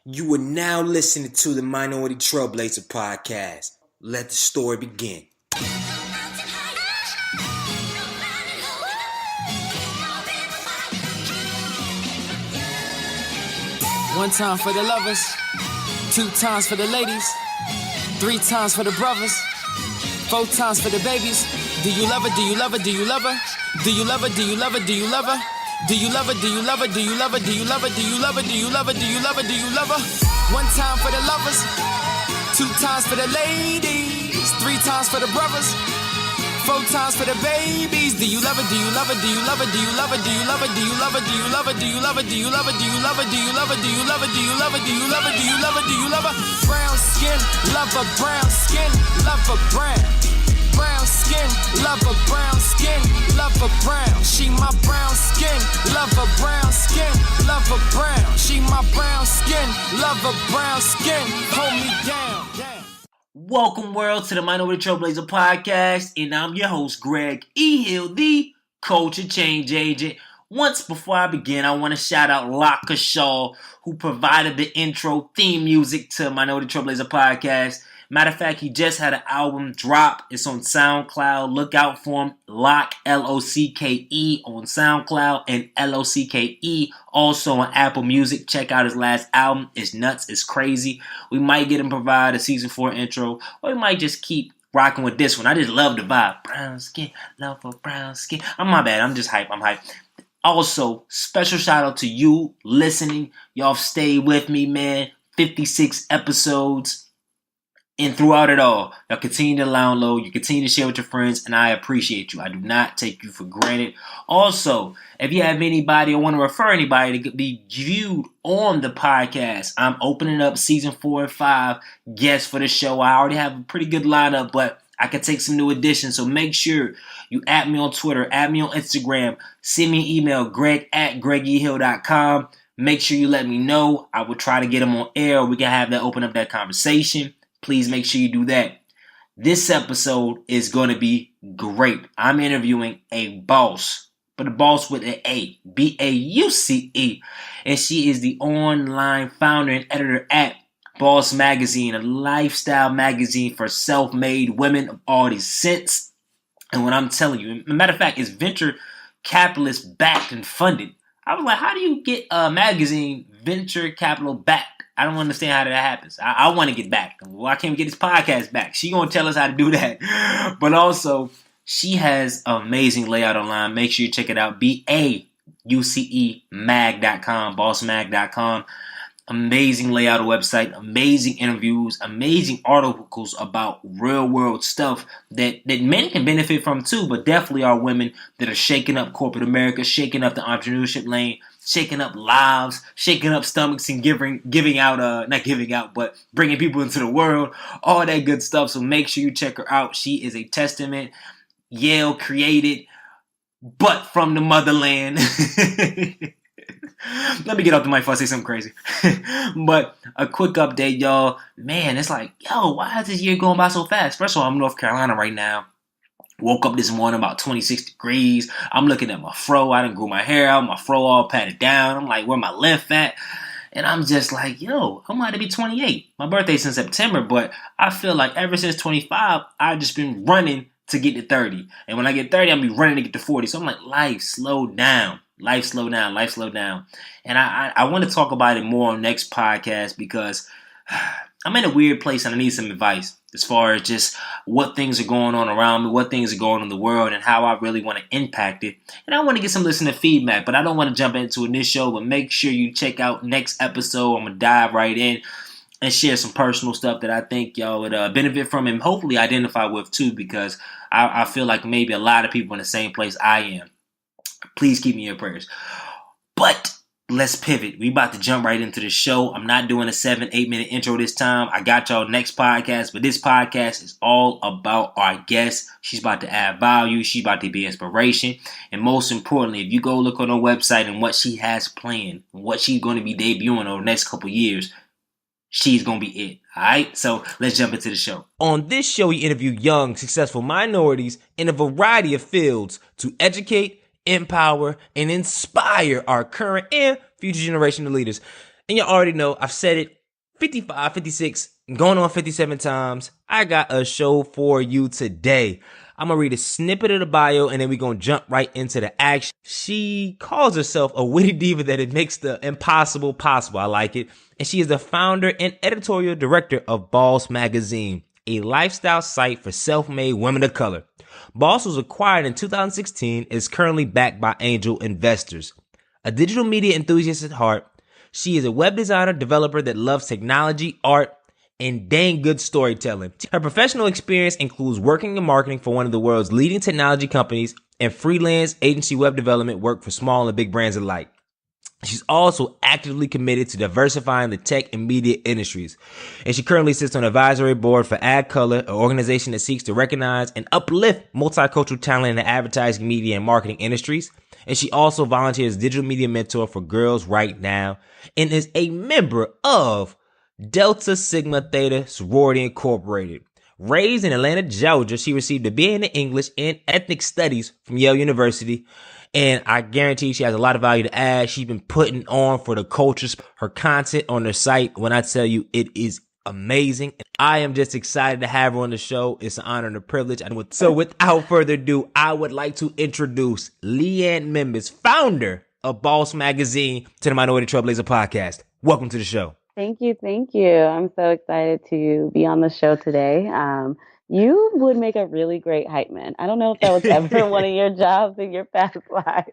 You are now listening to the Minority Trailblazer podcast. Let the story begin. One time for the lovers, two times for the ladies, three times for the brothers, four times for the babies. Do you love her? Do you love her? Do you love her? Do you love her? Do you love her? Do you love her? Do you love her? Do you love her? Do you love her? Do you love her? Do you love her? Do you love her? Do you love her? Do you love her? One time for the lovers, two times for the ladies, three times for the brothers, four times for the babies. Do you love her? Do you love her? Do you love her? Do you love her? Do you love her? Do you love her? Do you love her? Do you love her? Do you love her? Do you love her? Do you love her? Do you love her? Do you love her? Do you love her? Do you love her? Do you love her? Brown skin, love her brown skin, love her brown. Brown skin, love her brown skin, love her brown. She my brown skin, love her brown skin, love her brown. She my brown skin, love her brown skin. Hold me down. Welcome, world, to the Minority Trailblazer podcast, and I'm your host, Greg E. Hill, the culture change agent. Once before I begin, I want to shout out Locke Shaw, who provided the intro theme music to Minority Trailblazer podcast. Matter of fact, he just had an album drop. It's on SoundCloud. Look out for him. Locke, L-O-C-K-E on SoundCloud, and L-O-C-K-E also on Apple Music. Check out his last album. It's nuts. It's crazy. We might get him provide a season 4 intro, or we might just keep rocking with this one. I just love the vibe. Brown skin, love for brown skin. My bad. I'm just hype. I'm hype. Also, special shout out to you listening. Y'all stay with me, man. 56 episodes. And throughout it all, y'all continue to download, you continue to share with your friends, and I appreciate you. I do not take you for granted. Also, if you have anybody or want to refer anybody to be viewed on the podcast, I'm opening up season 4 and 5 guests for the show. I already have a pretty good lineup, but I can take some new additions. So make sure you add me on Twitter, add me on Instagram, send me an email, greg@gregehill.com. Make sure you let me know. I will try to get them on air. We can have that, open up that conversation. Please make sure you do that. This episode is going to be great. I'm interviewing a boss, but a boss with an A, B-A-U-C-E. And she is the online founder and editor at Bauce Magazine, a lifestyle magazine for self-made women of all these scents. And what I'm telling you, as a matter of fact, it's venture capitalist backed and funded. I was like, how do you get a magazine venture capital backed? I don't understand how that happens. I want to get back. Why can't we get this podcast back? She going to tell us how to do that. But also, she has amazing layout online. Make sure you check it out. BAUCE mag.com, bossmag.com. Amazing layout website, amazing interviews, amazing articles about real world stuff that men can benefit from too, but definitely are women that are shaking up corporate America, shaking up the entrepreneurship lane, shaking up lives, shaking up stomachs, and giving out, not giving out, but bringing people into the world, all that good stuff. So make sure you check her out. She is a testament. Yale created, but from the motherland. Let me get off the mic before I say something crazy. But a quick update, y'all. Man, it's like, yo, why is this year going by so fast? First of all, I'm in North Carolina right now. Woke up this morning about 26 degrees. I'm looking at my fro. I done grew my hair out. My fro all patted down. I'm like, where my length at? And I'm just like, yo, I'm about to be 28. My birthday's in September, but I feel like ever since 25, I've just been running to get to 30. And when I get 30, I'll be running to get to 40. So I'm like, life, slow down. Life slow down. Life slow down. And I want to talk about it more on next podcast because I'm in a weird place and I need some advice as far as just what things are going on around me, what things are going on in the world, and how I really want to impact it. And I want to get some listener feedback, but I don't want to jump into it this show, but make sure you check out next episode. I'm going to dive right in and share some personal stuff that I think y'all would benefit from and hopefully identify with too, because I feel like maybe a lot of people in the same place I am. Please keep me in your prayers. But let's pivot. We about to jump right into the show. I'm not doing a 7-8 minute intro this time. I got y'all next podcast, but this podcast is all about our guest. She's about to add value. She's about to be inspiration. And most importantly, if you go look on her website and what she has planned, what she's going to be debuting over the next couple years, she's going to be it. All right, so let's jump into the show. On this show, we interview young, successful minorities in a variety of fields to educate, empower, and inspire our current and future generation of leaders. And you already know, I've said it 55, 56, going on 57 times. I got a show for you today. I'm going to read a snippet of the bio and then we're going to jump right into the action. She calls herself a witty diva that it makes the impossible possible. I like it. And she is the founder and editorial director of Bauce Magazine, a lifestyle site for self-made women of color. Bauce was acquired in 2016 and is currently backed by angel investors. A digital media enthusiast at heart, she is a web designer, developer that loves technology, art, and dang good storytelling. Her professional experience includes working in marketing for one of the world's leading technology companies and freelance agency web development work for small and big brands alike. She's also actively committed to diversifying the tech and media industries. And she currently sits on an advisory board for Add Color, an organization that seeks to recognize and uplift multicultural talent in the advertising, media, and marketing industries. And she also volunteers as digital media mentor for Girls Right Now and is a member of Delta Sigma Theta Sorority Incorporated. Raised in Atlanta, Georgia, she received a BA in English and Ethnic Studies from Yale University. And I guarantee she has a lot of value to add. She's been putting on for the cultures, her content on her site. When I tell you, it is amazing. I am just excited to have her on the show. It's an honor and a privilege. So without further ado, I would like to introduce Liane Membis, founder of Bauce Magazine, to the Minority Trailblazer podcast. Welcome to the show. Thank you. Thank you. I'm so excited to be on the show today. You would make a really great hype man. I don't know if that was ever one of your jobs in your past life,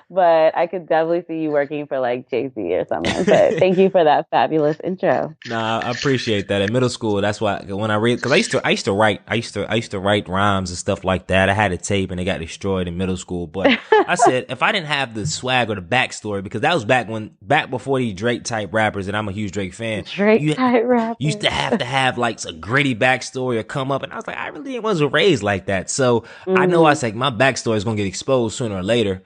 but I could definitely see you working for like Jay-Z or something. But thank you for that fabulous intro. Nah, I appreciate that. In middle school, that's why when I read, because I used to write rhymes and stuff like that. I had a tape and it got destroyed in middle school. But I said if I didn't have the swag or the backstory, because that was back before these Drake type rappers, and I'm a huge Drake fan. Drake type rappers. You used to have like a gritty backstory or come up, and I was like, I really wasn't raised like that. So I know I was like, my backstory is gonna get exposed sooner or later.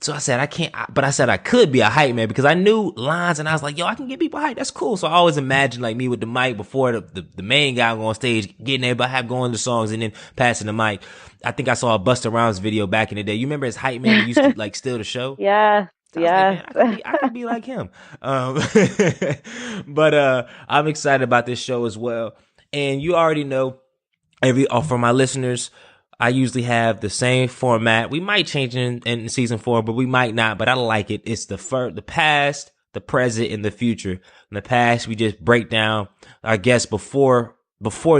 So I said, I can't, but I said I could be a hype man because I knew lines and I was like, yo, I can get people hype. That's cool. So I always imagined like me with the mic before the main guy go on stage, getting everybody going to songs and then passing the mic. I think I saw a Busta Rhymes video back in the day. You remember his hype man who used to like steal the show? Yeah. So yeah. Like, I could be like him. But I'm excited about this show as well. And you already know, for my listeners, I usually have the same format. We might change it in season 4, but we might not. But I like it. It's the past, the present, and the future. In the past, we just break down our guests before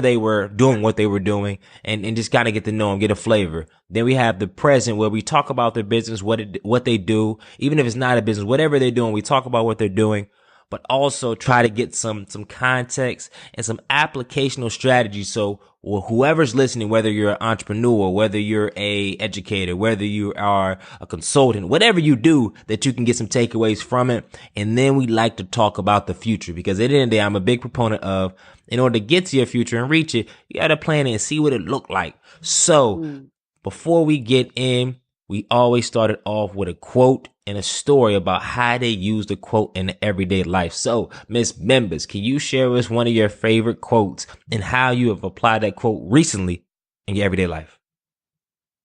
they were doing what they were doing, and just kind of get to know them, get a flavor. Then we have the present where we talk about their business, what they do, even if it's not a business, whatever they're doing, we talk about what they're doing, but also try to get some context and some applicational strategy. So whoever's listening, whether you're an entrepreneur, whether you're a educator, whether you are a consultant, whatever you do, that you can get some takeaways from it. And then we like to talk about the future, because at the end of the day, I'm a big proponent of, in order to get to your future and reach it, you got to plan it and see what it looked like. So before we get in, we always started off with a quote and a story about how they use the quote in everyday life. So, Miss Membis, can you share with us one of your favorite quotes and how you have applied that quote recently in your everyday life?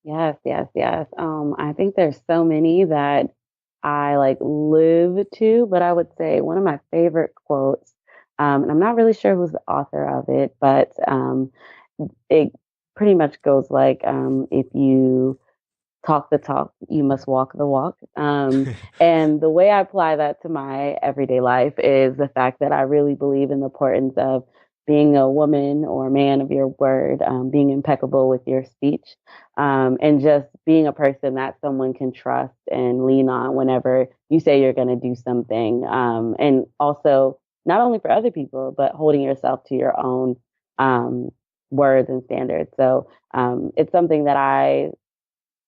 Yes. I think there's so many that I like live to, but I would say one of my favorite quotes, and I'm not really sure who's the author of it, but it pretty much goes like, if you talk the talk, you must walk the walk. And the way I apply that to my everyday life is the fact that I really believe in the importance of being a woman or a man of your word, being impeccable with your speech, and just being a person that someone can trust and lean on whenever you say you're going to do something. And also not only for other people, but holding yourself to your own words and standards. So it's something that I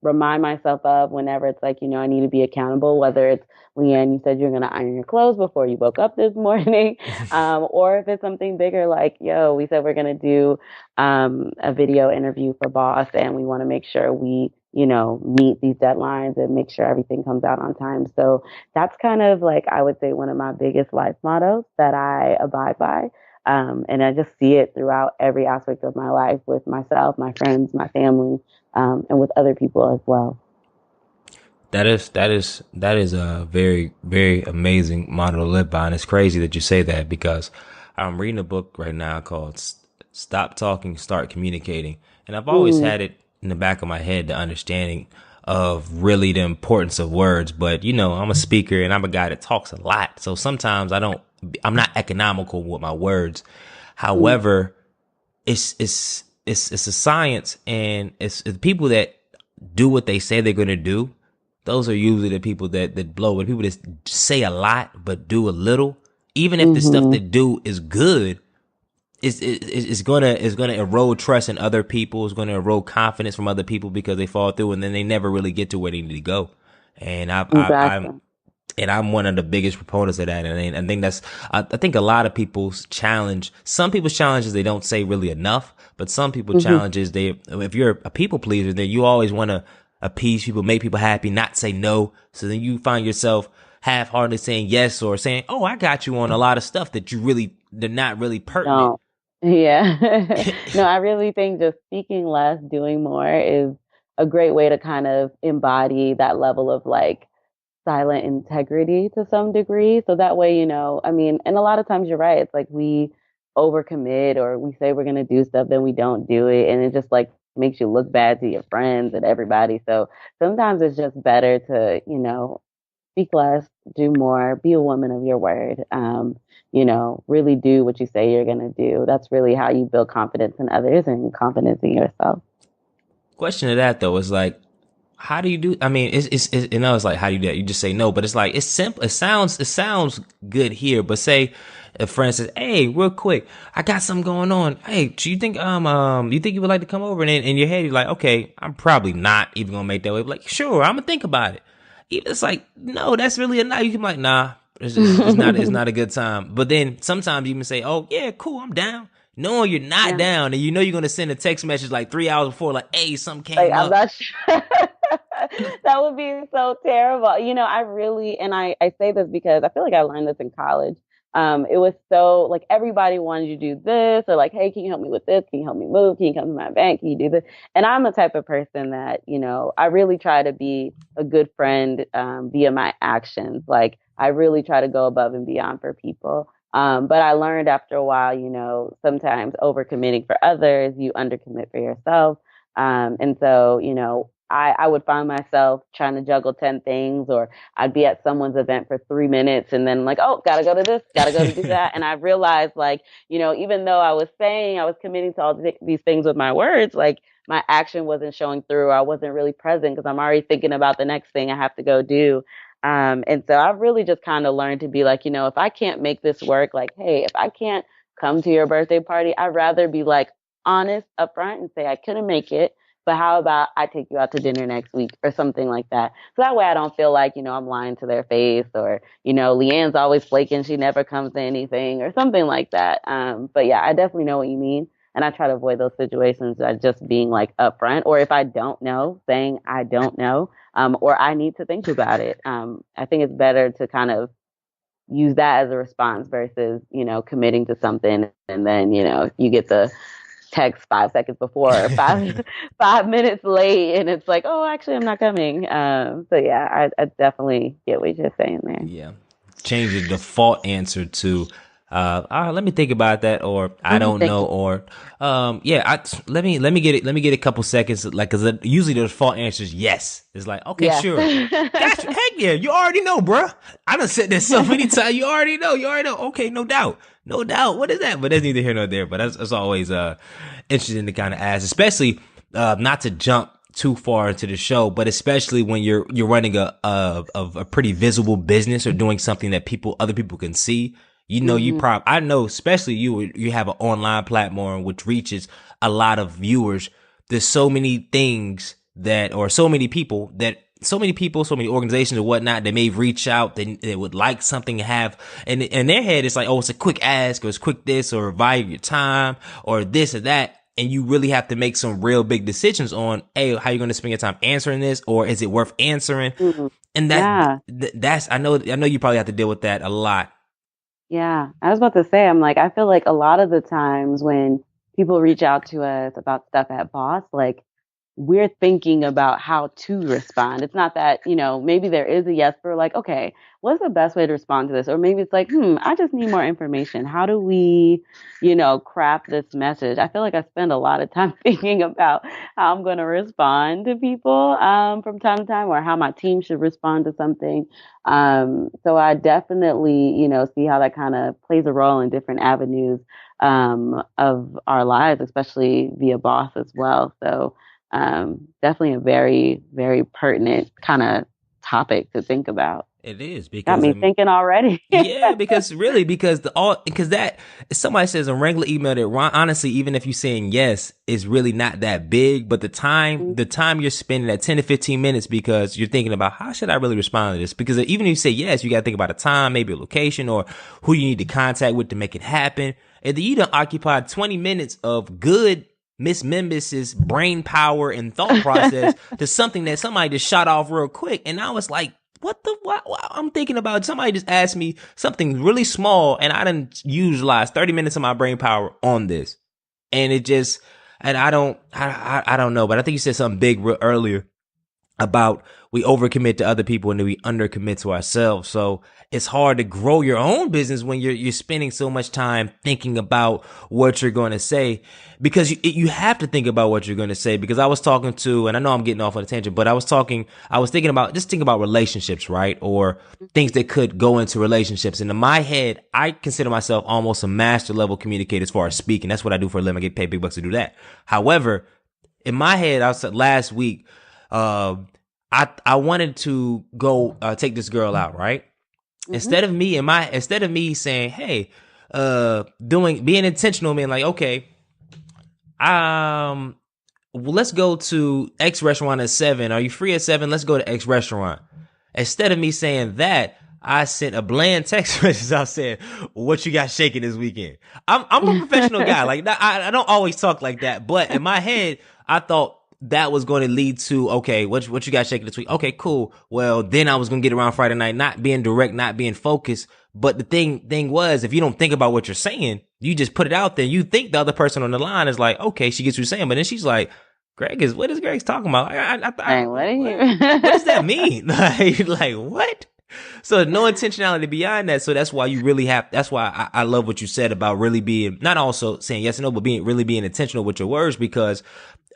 remind myself of whenever it's like, I need to be accountable, whether it's, Liane, you said you're going to iron your clothes before you woke up this morning, or if it's something bigger like, we said we're going to do a video interview for Bauce, and we want to make sure we, meet these deadlines and make sure everything comes out on time. So that's kind of like, I would say, one of my biggest life mottos that I abide by. And I just see it throughout every aspect of my life with myself, my friends, my family, and with other people as well. that is a very, very amazing motto to live by, and it's crazy that you say that because I'm reading a book right now called "Stop Talking, Start Communicating," and I've always Mm, had it in the back of my head, the understanding of really the importance of words. But I'm a speaker and I'm a guy that talks a lot, so sometimes I'm not economical with my words. mm, However, it's a science, and it's people that do what they say they're gonna do. Those are usually the people that blow. But people that say a lot but do a little, even if the stuff mm-hmm. they do is good, it's gonna erode trust in other people. It's gonna erode confidence from other people because they fall through, and then they never really get to where they need to go. And I'm Exactly. and I'm one of the biggest proponents of that. And I think I think a lot of some people's challenges, they don't say really enough, but some people Mm-hmm. challenges, if you're a people pleaser, then you always want to appease people, make people happy, not say no. So then you find yourself half-heartedly saying yes or saying, "Oh, I got you" on a lot of stuff that they're not really pertinent. Don't. Yeah. No, I really think just speaking less, doing more is a great way to kind of embody that level of like silent integrity to some degree. So that way, I mean, and a lot of times you're right. It's like we overcommit or we say we're going to do stuff, then we don't do it. And it just like makes you look bad to your friends and everybody. So sometimes it's just better to, speak less, do more, be a woman of your word. Really do what you say you're going to do. That's really how you build confidence in others and confidence in yourself. Question to that though is like, how do you do? I mean, it's like, how do you do that? You just say no, but it's like, it's simple. It sounds good here, but say a friend says, "Hey, real quick, I got something going on. Hey, do you think you would like to come over?" And in your head, you're like, "Okay, I'm probably not even gonna make that way." But like, sure, I'm gonna think about it. Even it's like, no, that's really a no. You can be like, nah, it's not a good time. But then sometimes you even say, "Oh yeah, cool, I'm down." Knowing you're not Yeah. down, and you're gonna send a text message like 3 hours before, like, "Hey, something Like, came I'm up." not sure. That would be so terrible. I really, and I say this because I feel like I learned this in college. It was so like everybody wanted you to do this or like, hey, can you help me with this? Can you help me move? Can you come to my bank? Can you do this? And I'm the type of person that, I really try to be a good friend via my actions. Like I really try to go above and beyond for people. But I learned after a while, sometimes overcommitting for others, you undercommit for yourself. And so, I would find myself trying to juggle 10 things, or I'd be at someone's event for 3 minutes and then like, oh, gotta go to this, gotta go to do that. And I realized like, even though I was saying I was committing to all these things with my words, like my action wasn't showing through. I wasn't really present because I'm already thinking about the next thing I have to go do. And so I've really just kind of learned to be like, if I can't make this work, like, hey, if I can't come to your birthday party, I'd rather be like honest upfront and say I couldn't make it, but how about I take you out to dinner next week or something like that. So that way I don't feel like, I'm lying to their face or, Leanne's always flaking. She never comes to anything or something like that. But yeah, I definitely know what you mean. And I try to avoid those situations by just being like upfront, or if I don't know, saying I don't know, or I need to think about it. I think it's better to kind of use that as a response versus, committing to something and then, you get the text 5 seconds before or five 5 minutes late and it's like, oh, actually I'm not coming. So yeah, I definitely get what you're saying there. Yeah. Change the default answer to let me think about that, or I Mhm. don't Thank know, you. or yeah, let me get a couple seconds, like, cuz usually the default answer is yes. It's like, "Okay, Yes. sure. Got you. Heck yeah, you already know, bruh. I done said that so many times. You already know. You already know. Okay, no doubt. No doubt. What is that?" But that's neither here nor there, but that's always interesting to kind of ask, especially not to jump too far into the show, but especially when you're running a pretty visible business or doing something that other people can see. Hmm. I know, especially you have an online platform which reaches a lot of viewers. There's so many things or so many people, so many organizations or whatnot that may reach out. They would like something to have, and in their head, it's like, oh, it's a quick ask, or it's quick this, or value your time, or this or that. And you really have to make some real big decisions on, hey, how you going to spend your time answering this, or is it worth answering? Hmm. And Yeah. that's I know you probably have to deal with that a lot. Yeah. I was about to say, I'm like, I feel like a lot of the times when people reach out to us about stuff at Boss, like we're thinking about how to respond. It's not that, maybe there is a yes, but we're like, okay, what's the best way to respond to this? Or maybe it's like, I just need more information. How do we, craft this message? I feel like I spend a lot of time thinking about how I'm going to respond to people from time to time, or how my team should respond to something. So I definitely, see how that kind of plays a role in different avenues of our lives, especially via Boss as well. So definitely a very, very pertinent kind of topic to think about. It is Got because me thinking already. yeah, because that somebody says a regular email that honestly, even if you're saying yes, is really not that big, but the time you're spending at 10 to 15 minutes because you're thinking about how should I really respond to this? Because even if you say yes, you got to think about a time, maybe a location, or who you need to contact with to make it happen. And then you done occupied 20 minutes of good Miss Membis's brain power and thought process to something that somebody just shot off real quick. And I was like, what? I'm thinking about somebody just asked me something really small and I didn't utilize 30 minutes of my brain power on this. And it just, and I don't know, but I think you said something big earlier about we overcommit to other people and then we undercommit to ourselves. So it's hard to grow your own business when you're spending so much time thinking about what you're going to say, because you have to think about what you're going to say. Because I was talking to, and I know I'm getting off on a tangent, but I was thinking about relationships, right? Or things that could go into relationships. And in my head, I consider myself almost a master level communicator as far as speaking. That's what I do for a living. I get paid big bucks to do that. However, in my head, I said last week, I wanted to go take this girl out, right? Mm-hmm. Instead of me saying, hey, being intentional, being like, okay, well, let's go to X restaurant at 7. Are you free at 7? Let's go to X restaurant. Instead of me saying that, I sent a bland text message out saying, what you got shaking this weekend? I'm a professional guy. Like, I don't always talk like that, but in my head, I thought that was going to lead to, okay, what you got shaking this week? Okay, cool. Well, then I was going to get around Friday night, not being direct, not being focused. But the thing was, if you don't think about what you're saying, you just put it out there. You think the other person on the line is like, okay, she gets what you're saying. But then she's like, what is Greg's talking about? What does that mean? like what? So no intentionality beyond that. So that's why that's why I love what you said about really being, not also saying yes and no, but really being intentional with your words, because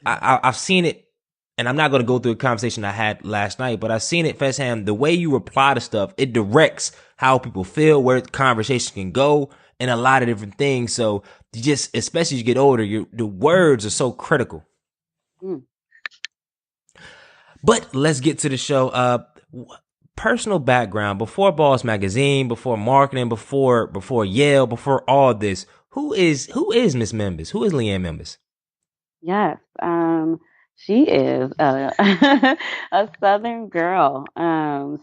I've seen it, and I'm not going to go through a conversation I had last night, but I've seen it firsthand. The way you reply to stuff, it directs how people feel, where the conversation can go, and a lot of different things. So you just, especially as you get older, the words are so critical. But let's get to the show. Personal background, before Bauce Magazine, before marketing, before Yale, before all this, who is Miss Membis? Who is Liane Membis? Yes, she is a Southern girl.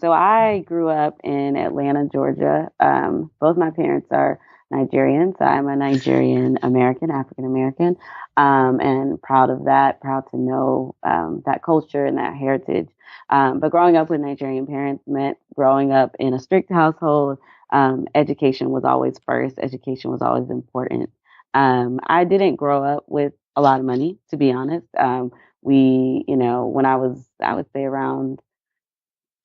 So I grew up in Atlanta, Georgia. Both my parents are Nigerian, so I'm a Nigerian American, African American, and proud of that. Proud to know that culture and that heritage. But growing up with Nigerian parents meant growing up in a strict household. Education was always first. Education was always important. I didn't grow up with a lot of money, to be honest. We, when I would say around,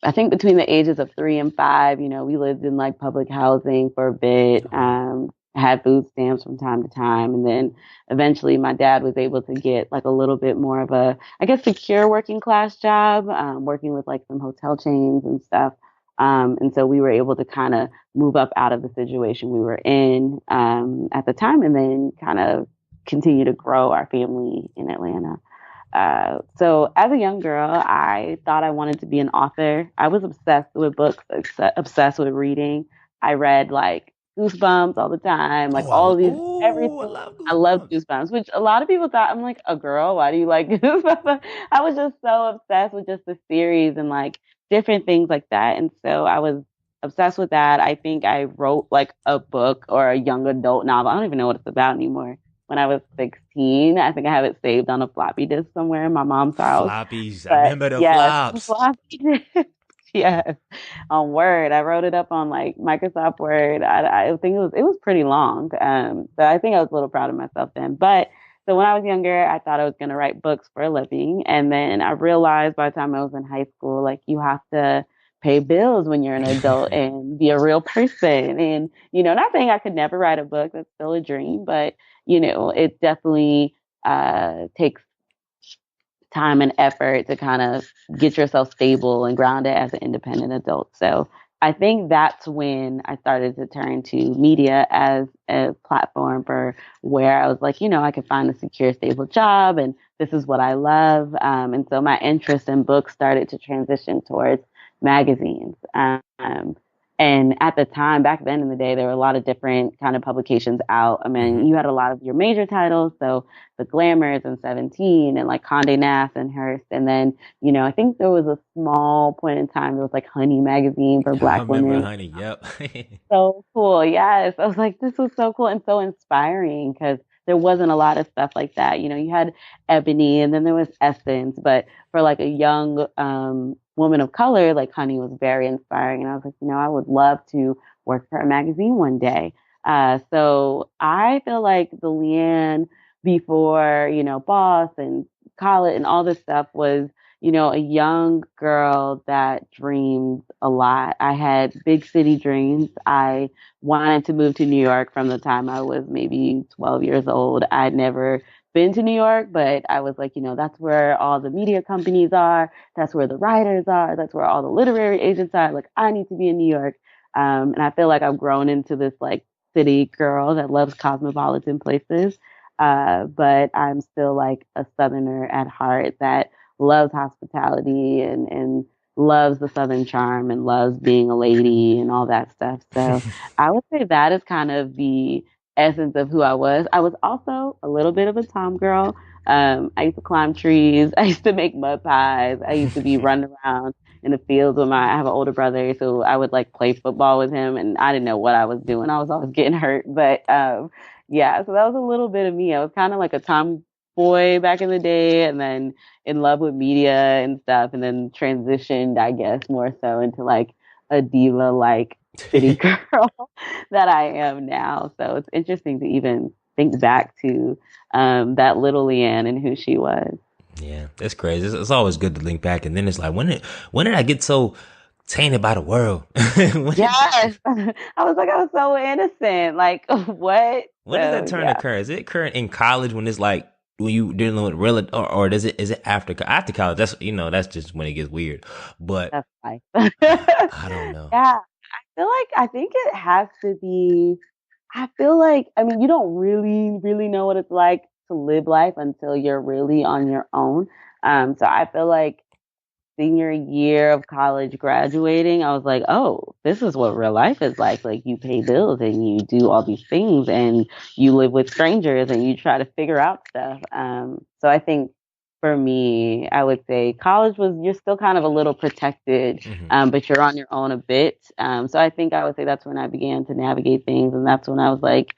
I think between the ages of 3 and 5, we lived in like public housing for a bit, had food stamps from time to time. And then eventually my dad was able to get like a little bit more of a, I guess, secure working class job, working with like some hotel chains and stuff. And so we were able to kind of move up out of the situation we were in at the time, and then kind of continue to grow our family in Atlanta. So as a young girl, I thought I wanted to be an author. I was obsessed with books, obsessed with reading. I read like Goosebumps all the time, like all of these, everything. I love Goosebumps, which a lot of people thought I'm like a girl. Why do you like Goosebumps? I was just so obsessed with just the series and like different things like that. And so I was obsessed with that. I think I wrote like a book or a young adult novel. I don't even know what it's about anymore. When I was 16, I think I have it saved on a floppy disk somewhere in my mom's house. Floppies, I remember the flops. Floppy disk. Yes, on Word. I wrote it up on like Microsoft Word. I think it was pretty long. So I think I was a little proud of myself then. But So when I was younger, I thought I was going to write books for a living. And then I realized by the time I was in high school, like you have to pay bills when you're an adult and be a real person. And, not saying I could never write a book, that's still a dream, but, it definitely takes time and effort to kind of get yourself stable and grounded as an independent adult. So I think that's when I started to turn to media as a platform for where I was like, I could find a secure, stable job and this is what I love. And so my interest in books started to transition towards magazines. And at the time, back then in the day, there were a lot of different kind of publications out. I mean, you had a lot of your major titles, so the Glamours and 17 and like Condé Nast and Hearst. And then, I think there was a small point in time, there was like Honey magazine for I Black remember women. Honey. Yep. So cool. Yes. I was like, this was so cool and so inspiring because there wasn't a lot of stuff like that. You had Ebony and then there was Essence, but for like a young woman of color, like Honey was very inspiring. And I was like, I would love to work for a magazine one day. So I feel like the Liane before, Boss and College and all this stuff was a young girl that dreamed a lot. I had big city dreams. I wanted to move to New York from the time I was maybe 12 years old. I'd never been to New York, but I was like, that's where all the media companies are. That's where the writers are. That's where all the literary agents are. Like, I need to be in New York. And I feel like I've grown into this like city girl that loves cosmopolitan places. But I'm still like a Southerner at heart that loves hospitality and loves the Southern charm and loves being a lady and all that stuff. So I would say that is kind of the essence of who I was. I was also a little bit of a tom girl. I used to climb trees. I used to make mud pies. I used to be running around in the fields with I have an older brother, so I would like play football with him and I didn't know what I was doing. I was always getting hurt. But yeah, so that was a little bit of me. I was kind of like a tomboy back in the day and then in love with media and stuff and then transitioned, I guess, more so into like a diva like city girl that I am now. So it's interesting to even think back to that little Liane and who she was. Yeah, that's crazy. It's always good to link back, and then it's like, when did I get so tainted by the world? Yes, I was so innocent. Like what? When does that turn occur? Is it current in college when it's like when you dealing with real, or is it after college? That's just when it gets weird. But That's life. I don't know. Yeah, I think it has to be. I feel like, I mean, you don't really, really know what it's like to live life until you're really on your own. So I feel like senior year of college graduating, I was like, oh, this is what real life is like. Like you pay bills and you do all these things and you live with strangers and you try to figure out stuff. So I think for me, I would say college you're still kind of a little protected, but you're on your own a bit. So I think I would say that's when I began to navigate things. And that's when I was like,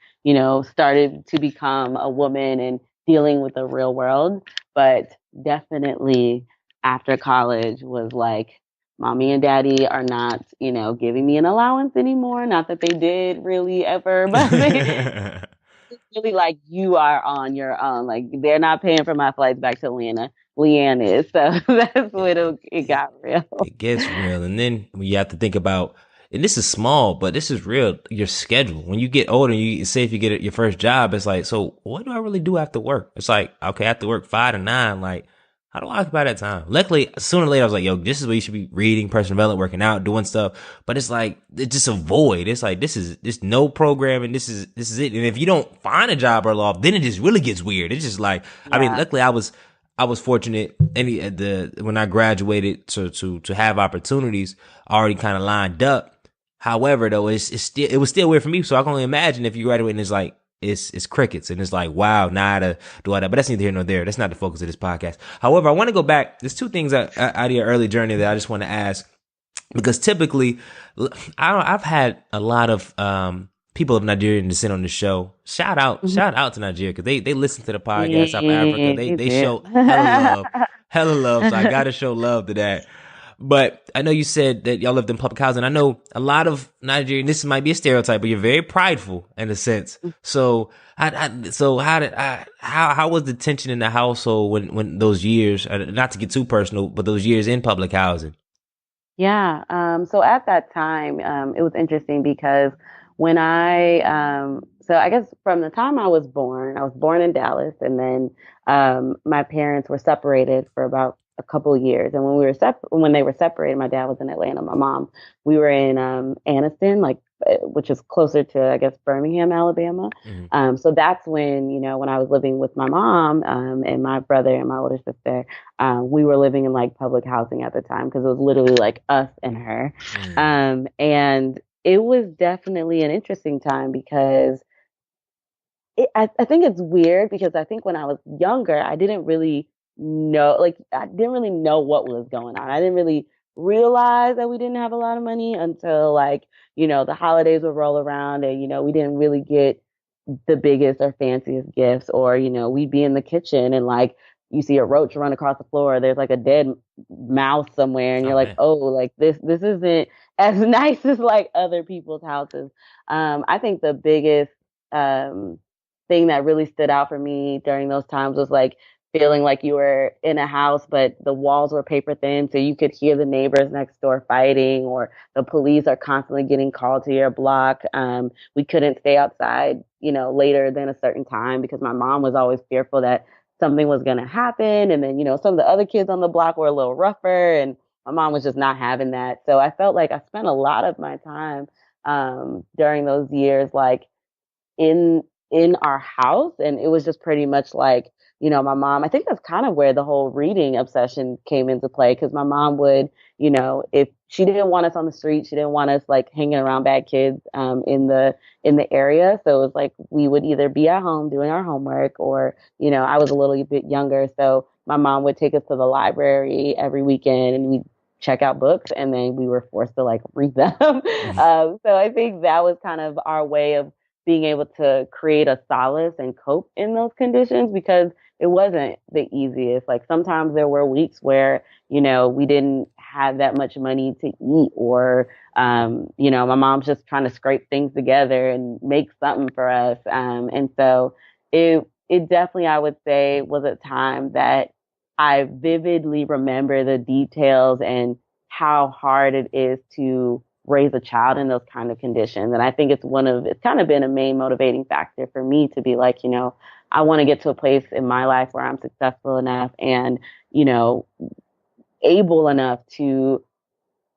started to become a woman and dealing with the real world. But definitely after college was like, mommy and daddy are not, giving me an allowance anymore. Not that they did really ever, but it's really like you are on your own. Like they're not paying for my flights back to Atlanta. Liane is. So that's when it got real. It gets real. And then you have to think about, and this is small, but this is real, your schedule. When you get older, you say if you get your first job, it's like, so what do I really do after work? It's like, okay, I have to work 5 to 9. Like, how do I occupy that time? Luckily, sooner or later, I was like, yo, this is what you should be reading, personal development, working out, doing stuff. But it's like, it's just a void. It's like, this no programming. This is it. And if you don't find a job early off, then it just really gets weird. It's just like, I mean, luckily I was fortunate when I graduated to have opportunities already kind of lined up. However, though, it was still weird for me. So I can only imagine if you graduate and it's like, it's crickets and it's like, wow, now I gotta do all that. But that's neither here nor there. That's not the focus of this podcast. However, I want to go back. There's 2 things out of your early journey that I just want to ask, because typically I've had a lot of people of Nigerian descent on the show. Shout out to Nigeria, because they listen to the podcast. South Africa, they show hella love. So I gotta show love to that. But I know you said that y'all lived in public housing. I know a lot of Nigerian. This might be a stereotype, but you're very prideful in a sense. So, how was the tension in the household when those years? Not to get too personal, but those years in public housing. Yeah. So at that time, it was interesting because when so I guess from the time I was born in Dallas, and then my parents were separated for about a couple of years. And when they were separated, my dad was in Atlanta, my mom, we were in Anniston, like which is closer to, I guess, Birmingham, Alabama. Mm-hmm. So that's when, when I was living with my mom and my brother and my older sister, we were living in like public housing at the time because it was literally like us and her. And it was definitely an interesting time because I think it's weird because I think when I was younger, I didn't really I didn't really know what was going on. I didn't really realize that we didn't have a lot of money until like, the holidays would roll around and, we didn't really get the biggest or fanciest gifts, or we'd be in the kitchen and like you see a roach run across the floor, there's like a dead mouse somewhere, and you're Oh like, man. oh, like this isn't as nice as like other people's houses. I think the biggest um thing that really stood out for me during those times was like feeling like you were in a house, but the walls were paper thin, so you could hear the neighbors next door fighting, or the police are constantly getting called to your block. We couldn't stay outside, later than a certain time because my mom was always fearful that something was going to happen. And then, some of the other kids on the block were a little rougher, and my mom was just not having that. So I felt like I spent a lot of my time during those years, like in in our house, and it was just pretty much like, my mom, I think that's kind of where the whole reading obsession came into play, because my mom would, if she didn't want us on the street, she didn't want us like hanging around bad kids in the area. So it was like we would either be at home doing our homework, or I was a little bit younger, so my mom would take us to the library every weekend and we'd check out books, and then we were forced to like read them. So I think that was kind of our way of being able to create a solace and cope in those conditions, because it wasn't the easiest. Like sometimes there were weeks where, we didn't have that much money to eat, or, my mom's just trying to scrape things together and make something for us. And so it definitely, I would say, was a time that I vividly remember the details and how hard it is to raise a child in those kind of conditions. And I think it's kind of been a main motivating factor for me to be like, I want to get to a place in my life where I'm successful enough and, able enough to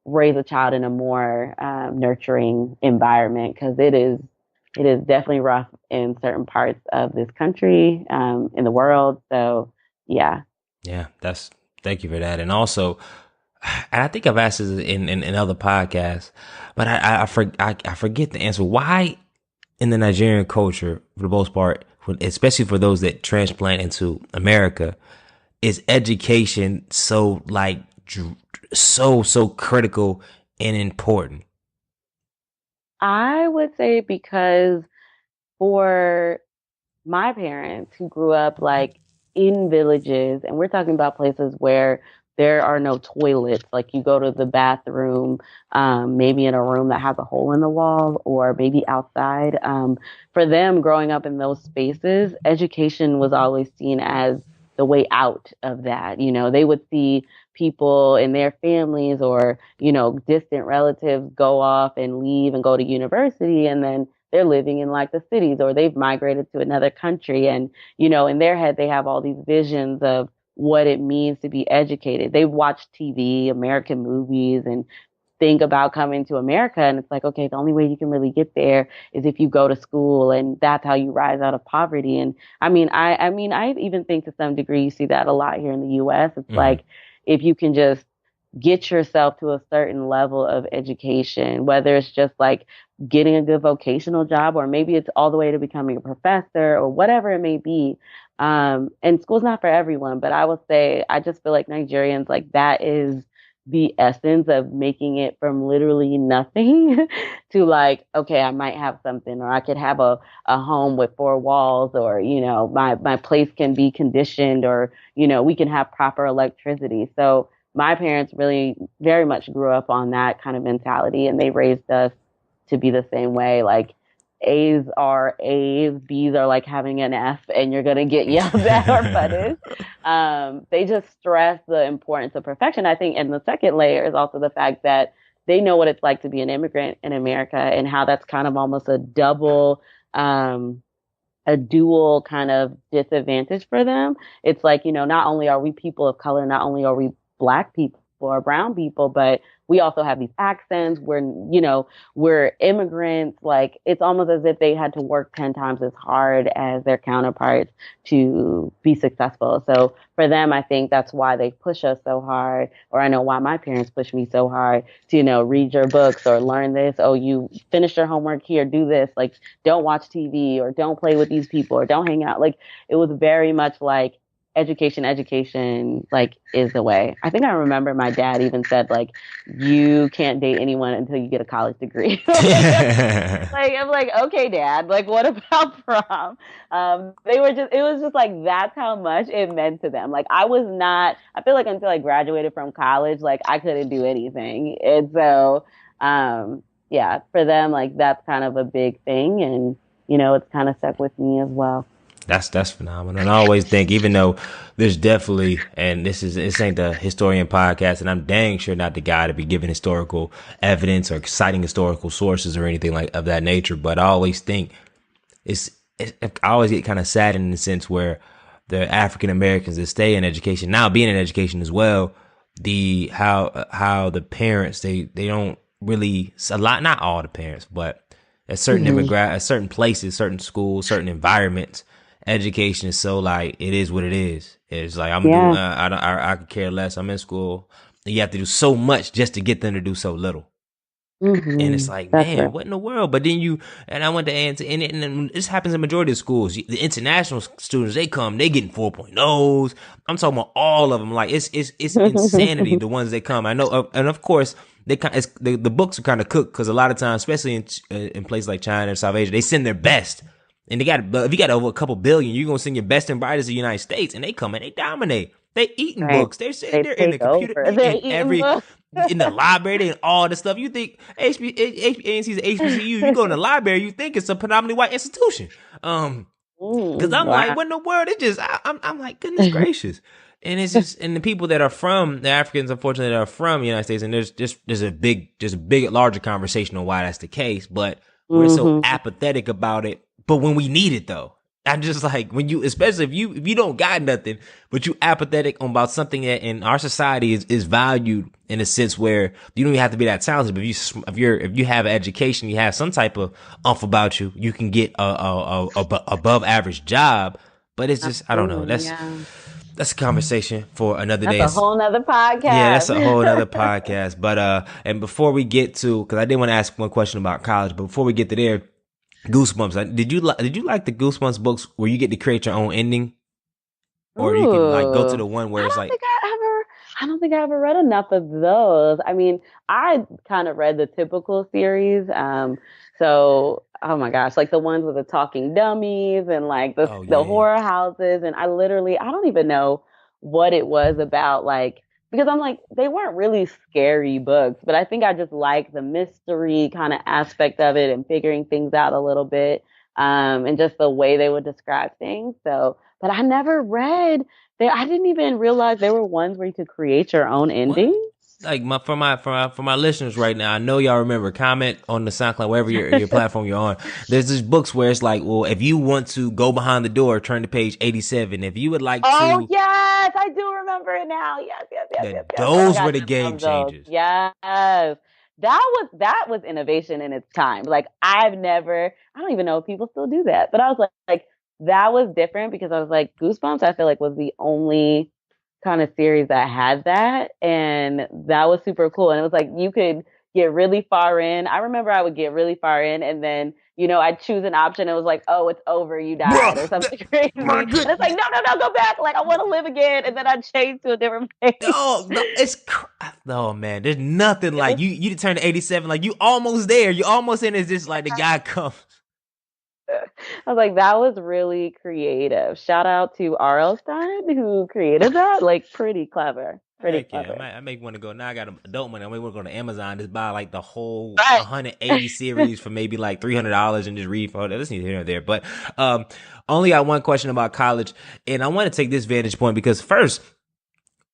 raise a child in a more nurturing environment, because it is definitely rough in certain parts of this country, in the world. So yeah. Yeah, thank you for that. And also, and I think I've asked this in other podcasts, but I forget the answer. Why in the Nigerian culture, for the most part, especially for those that transplant into America, is education so like so critical and important? I would say because for my parents who grew up like in villages, and we're talking about places where there are no toilets, like you go to the bathroom, maybe in a room that has a hole in the wall, or maybe outside. For them growing up in those spaces, education was always seen as the way out of that. They would see people in their families, or, distant relatives go off and leave and go to university, and then they're living in like the cities, or they've migrated to another country. And, in their head, they have all these visions of what it means to be educated. They've watched TV, American movies, and think about coming to America. And it's like, okay, the only way you can really get there is if you go to school, and that's how you rise out of poverty. And I even think to some degree you see that a lot here in the US. It's like, if you can just get yourself to a certain level of education, whether it's just like getting a good vocational job, or maybe it's all the way to becoming a professor, or whatever it may be. And school's not for everyone, but I will say, I just feel like Nigerians, like that is the essence of making it from literally nothing to like, okay, I might have something, or I could have a home with four walls, or, my place can be conditioned, or, we can have proper electricity. So my parents really very much grew up on that kind of mentality, and they raised us to be the same way. Like A's are A's, B's are like having an F, and you're gonna get yelled at or punished. They just stress the importance of perfection. I think, and the second layer is also the fact that they know what it's like to be an immigrant in America, and how that's kind of almost um, a dual kind of disadvantage for them. It's like, not only are we people of color, not only are we Black people or brown people, but we also have these accents. We're immigrants. Like, it's almost as if they had to work 10 times as hard as their counterparts to be successful. So for them, I think that's why they push us so hard, or I know why my parents push me so hard to, read your books or learn this. Oh, you finished your homework here, do this. Like, don't watch TV, or don't play with these people, or don't hang out. Like, it was very much like, education, like, is the way. I think I remember my dad even said, like, you can't date anyone until you get a college degree. Like, I'm like, okay, Dad, like, what about prom? It was just like, that's how much it meant to them. Like, I feel like until I graduated from college, like, I couldn't do anything. And so, yeah, for them, like, that's kind of a big thing. And, it's kind of stuck with me as well. That's phenomenal. And I always think, even though there's definitely, and this ain't the historian podcast, and I'm dang sure not the guy to be giving historical evidence or citing historical sources or anything like of that nature, but I always think I always get kind of saddened in the sense where the African Americans that stay in education, now being in education as well, how the parents, they don't really, a lot, not all the parents, but at certain at certain places, certain schools, certain environments, education is so, like, it is what it is. It's like, I could care less. I'm in school. And you have to do so much just to get them to do so little. And it's like, that's man, right. What in the world? But then I went to and this happens in majority of schools. The international students, they come, they getting 4.0s. I'm talking about all of them. Like, it's insanity. The ones that come, I know, and of course, the books are kind of cooked, because a lot of times, especially in places like China or South Asia, they send their best. And if you got over a couple billion, you're going to send your best and brightest to the United States, and they come and they dominate. They eating books. They're in the computer, in the library, and all this stuff. You think ANC's and HBCU, you go in the library, you think it's a predominantly white institution. Because I'm like, what in the world? It's just, I'm like, goodness gracious. And it's just, and the people that are from, the Africans, unfortunately, that are from the United States, and there's a big, larger conversation on why that's the case, but we're so apathetic about it. But when we need it, though, I'm just like, especially if you don't got nothing, but you apathetic about something that in our society is valued in a sense where you don't even have to be that talented. But if you have an education, you have some type of about you, you can get a above average job. But it's just, I don't know. That's a conversation for another day. That's a whole nother podcast. Yeah, that's a whole nother podcast. But and before we get to, because I did want to ask one question about college, but before we get to there, Goosebumps. Did you like the Goosebumps books where you get to create your own ending, or you can like go to the one where it's like? I don't think I ever read enough of those. I mean, I kind of read the typical series. So, oh my gosh, like the ones with the talking dummies and like the horror houses, and I don't even know what it was about, like. Because I'm like, they weren't really scary books, but I think I just like the mystery kind of aspect of it and figuring things out a little bit, and just the way they would describe things. So, but I never read there. I didn't even realize there were ones where you could create your own endings. Like for my listeners right now, I know y'all remember. Comment on the SoundCloud, wherever your platform you're on. There's these books where it's like, well, if you want to go behind the door, turn to page 87. If you would like to, yes, I do remember it now. Yes. Those were the game changers. Yes, that was innovation in its time. Like, I don't even know if people still do that, but I was like, that was different, because I was like, Goosebumps, I feel like was the only kind of series that had that, and that was super cool. And it was like, you could get really far in. I remember I would get really far in, and then I'd choose an option. It was like, oh, it's over, you died, or something crazy. And it's like, no, go back. Like, I want to live again. And then I'd change to a different place. No, man, there's nothing like you turn to 87, like you almost there. You almost in. It's just like the guy comes. I was like, that was really creative. Shout out to R.L. Stein, who created that. Like, pretty clever. Pretty Heck yeah, clever. I make want to go. Now I got adult money. I may want to go to Amazon, just buy like the whole Right. 180 series for maybe like $300 and just read for it. That's neither here nor there. But only got one question about college, and I want to take this vantage point because first,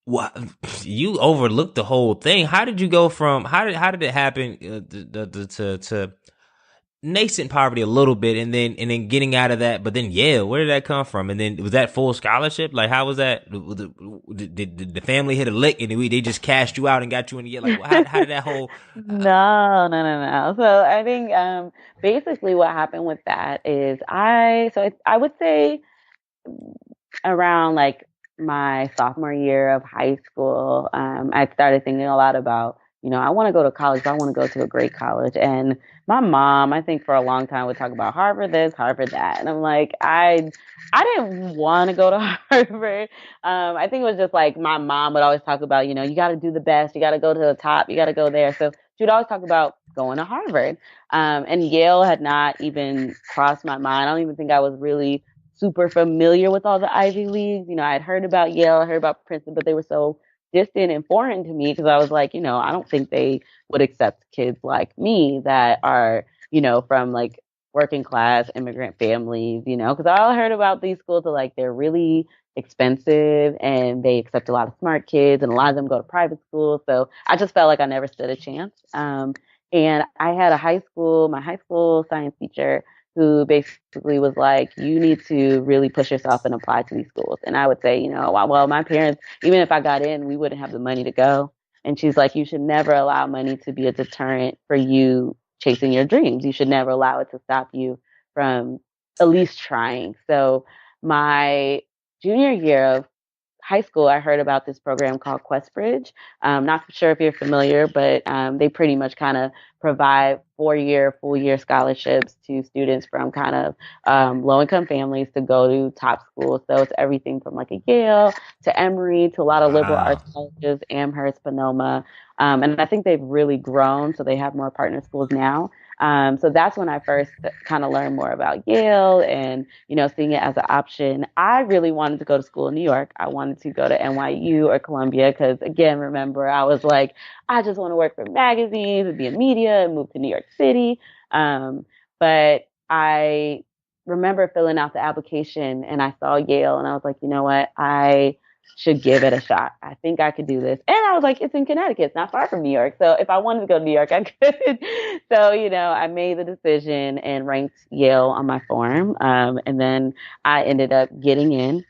what you overlooked the whole thing. How did you go from how did it happen to nascent poverty a little bit, and then getting out of that, but then Yale, where did that come from? And then was that full scholarship? Like, how was that? Did the family hit a lick and they just cashed you out and got you in Yale? Like, how did that whole? No, no, no, no. So I think basically what happened with that is I would say around like my sophomore year of high school, I started thinking a lot about, I want to go to college, but I want to go to a great college. And my mom, I think for a long time would talk about Harvard this, Harvard that. And I'm like, I didn't want to go to Harvard. I think it was just like my mom would always talk about, you got to do the best, you got to go to the top, you got to go there. So she would always talk about going to Harvard. And Yale had not even crossed my mind. I don't even think I was really super familiar with all the Ivy Leagues. I had heard about Yale, I heard about Princeton, but they were so distant and foreign to me because I was like, I don't think they would accept kids like me that are, from like working class immigrant families, because all I heard about these schools are like they're really expensive and they accept a lot of smart kids and a lot of them go to private schools. So I just felt like I never stood a chance. And I had my high school science teacher who basically was like, you need to really push yourself and apply to these schools. And I would say, well, my parents, even if I got in, we wouldn't have the money to go. And she's like, you should never allow money to be a deterrent for you chasing your dreams. You should never allow it to stop you from at least trying. So my junior year of high school, I heard about this program called QuestBridge. Not sure if you're familiar, but they pretty much kind of provide 4-year, full-year scholarships to students from kind of low-income families to go to top schools. So it's everything from like a Yale to Emory to a lot of liberal Wow. arts colleges, Amherst, Sonoma. And I think they've really grown, so they have more partner schools now. So that's when I first kind of learned more about Yale and, seeing it as an option. I really wanted to go to school in New York. I wanted to go to NYU or Columbia because, again, remember, I was like, I just want to work for magazines and be in media and move to New York City. But I remember filling out the application and I saw Yale and I was like, you know what? I should give it a shot. I think I could do this. And I was like, it's in Connecticut. It's not far from New York. So if I wanted to go to New York, I could. So, I made the decision and ranked Yale on my form. And then I ended up getting in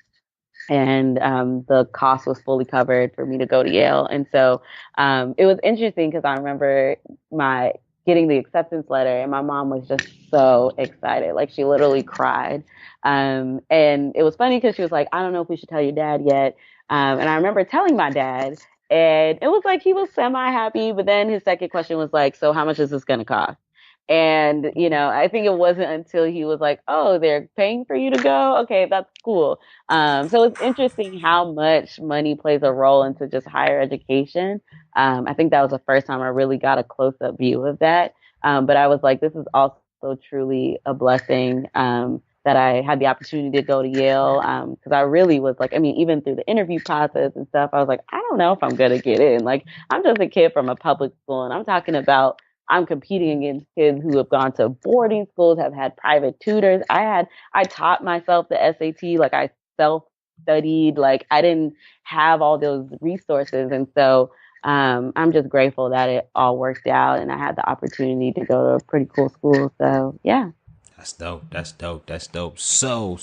and the cost was fully covered for me to go to Yale. And so it was interesting because I remember my getting the acceptance letter and my mom was just so excited. Like she literally cried. And it was funny because she was like, I don't know if we should tell your dad yet. And I remember telling my dad and it was like he was semi happy, but then his second question was like, so how much is this going to cost? And, I think it wasn't until he was like, oh, they're paying for you to go. Okay, that's cool. So it's interesting how much money plays a role into just higher education. I think that was the first time I really got a close up view of that. But I was like, this is also truly a blessing. That I had the opportunity to go to Yale because I really was like, I mean, even through the interview process and stuff, I was like, I don't know if I'm going to get in. Like, I'm just a kid from a public school and I'm talking about I'm competing against kids who have gone to boarding schools, have had private tutors. I taught myself the SAT, like I self-studied, like I didn't have all those resources. And so I'm just grateful that it all worked out and I had the opportunity to go to a pretty cool school. So yeah. That's dope. That's dope. That's dope. So.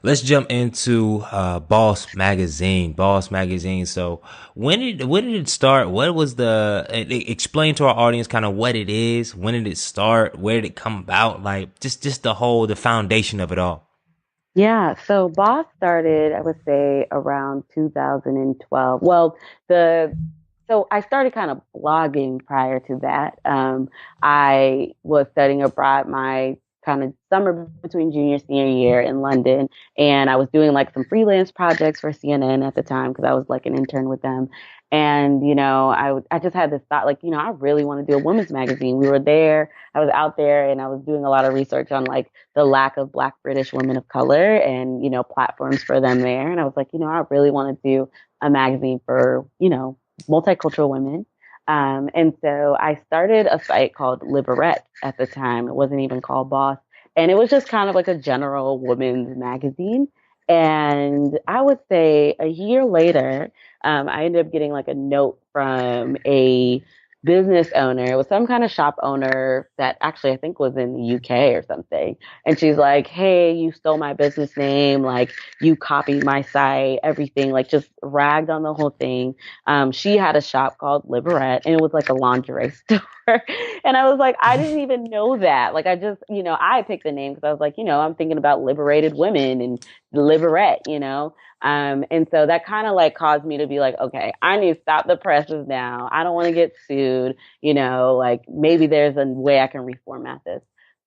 Let's jump into Bauce Magazine. Bauce Magazine. So when did it start? What was explain to our audience kind of what it is? When did it start? Where did it come about? Like just the foundation of it all. Yeah, so Boss started, I would say, around 2012. Well, the so I started kind of blogging prior to that. I was studying abroad my kind of summer between junior senior year in London, and I was doing like some freelance projects for CNN at the time because I was like an intern with them. And I just had this thought, like, I really want to do a women's magazine. We were there, I was out there, and I was doing a lot of research on like the lack of Black British women of color and platforms for them there. And I was like, I really want to do a magazine for, multicultural women. And so I started a site called Liberette at the time. It wasn't even called Boss. And it was just kind of like a general women's magazine. And I would say a year later, I ended up getting like a note from a business owner. It was some kind of shop owner that actually I think was in the UK or something. And she's like, "Hey, you stole my business name. Like, you copied my site, everything." Like, just ragged on the whole thing. She had a shop called Liberette, and it was like a lingerie store. And I was like, I didn't even know that. Like, I just, I picked the name because I was like, I'm thinking about liberated women and Liberette, and so that kind of like caused me to be like, okay, I need to stop the presses now. I don't want to get sued, like maybe there's a way I can reformat this.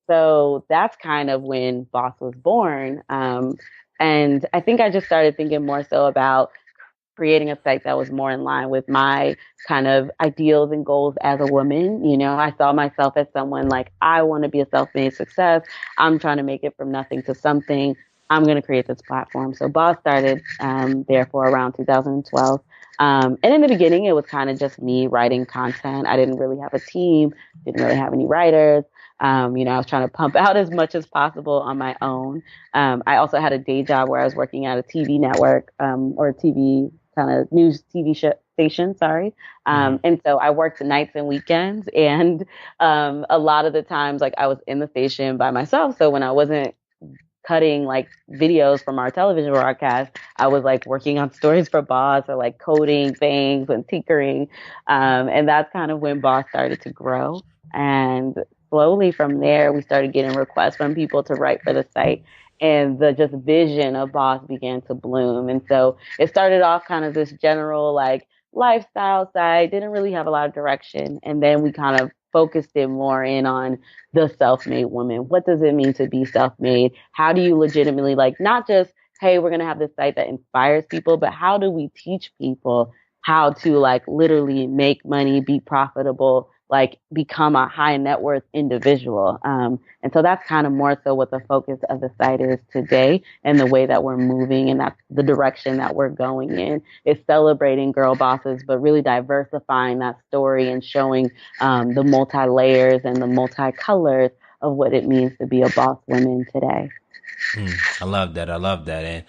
So that's kind of when Boss was born. And I think I just started thinking more so about creating a site that was more in line with my kind of ideals and goals as a woman. I saw myself as someone like, I want to be a self-made success. I'm trying to make it from nothing to something. I'm going to create this platform. So Boss started therefore around 2012. And in the beginning, it was kind of just me writing content. I didn't really have a team, didn't really have any writers. I was trying to pump out as much as possible on my own. I also had a day job where I was working at a TV network or a TV kind of news TV station, sorry. And so I worked nights and weekends. And a lot of the times, like I was in the station by myself. So when I wasn't cutting like videos from our television broadcast, I was like working on stories for Boss or like coding things and tinkering. And that's kind of when Boss started to grow. And slowly from there, we started getting requests from people to write for the site. And the just vision of Boss began to bloom. And so it started off kind of this general like lifestyle site, didn't really have a lot of direction. And then we kind of focused it more in on the self-made woman. What does it mean to be self-made? How do you legitimately like not just, hey, we're going to have this site that inspires people, but how do we teach people how to like literally make money, be profitable, like become a high net worth individual. And so that's kind of more so what the focus of the site is today and the way that we're moving. And that's the direction that we're going in is celebrating girl bosses, but really diversifying that story and showing the multi layers and the multi colors of what it means to be a boss woman today. I love that. I love that. And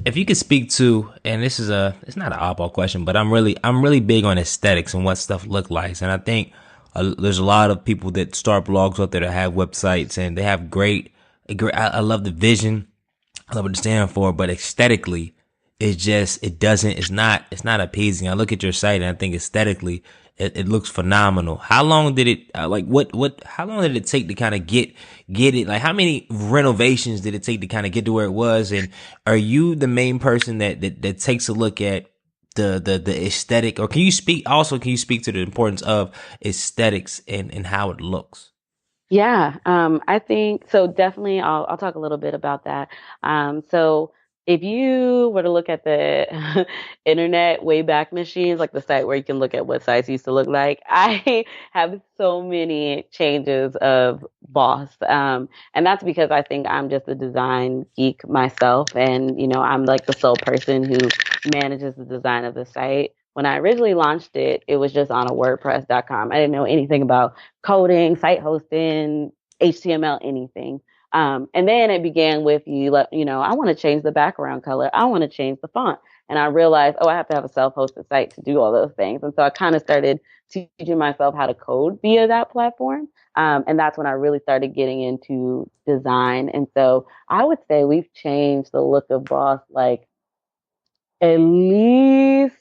if you could speak to, and it's not an oddball question, but I'm really big on aesthetics and what stuff look like. And I think there's a lot of people that start blogs out there that have websites and they have I love the vision. I love what it stands for, but aesthetically, it's not appeasing. I look at your site and I think aesthetically, it looks phenomenal. How long did it, how long did it take to kind of get it? Like, how many renovations did it take to kind of get to where it was? And are you the main person that takes a look at the aesthetic, or can you speak to the importance of aesthetics and how it looks? Yeah, I think so. Definitely, I'll talk a little bit about that. So if you were to look at the internet Wayback Machines, like the site where you can look at what sites used to look like, I have so many changes of Boss, and that's because I think I'm just a design geek myself, and I'm like the sole person who manages the design of the site. When I originally launched it, it was just on a WordPress.com. I didn't know anything about coding, site hosting, HTML, anything. And then it began with I want to change the background color. I want to change the font. And I realized, I have to have a self-hosted site to do all those things. And so I kind of started teaching myself how to code via that platform. And that's when I really started getting into design. And so I would say we've changed the look of Boss like at least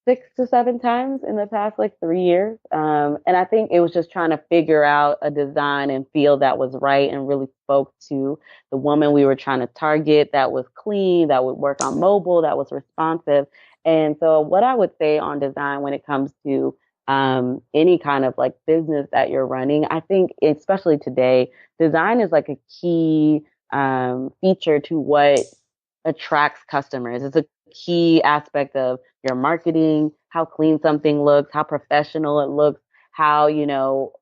6 to 7 times in the past like 3 years. And I think it was just trying to figure out a design and feel that was right and really spoke to the woman we were trying to target, that was clean, that would work on mobile, that was responsive. And so what I would say on design when it comes to any kind of like business that you're running, I think especially today, design is like a key feature to what attracts customers. It's a key aspect of your marketing, how clean something looks, how professional it looks, how,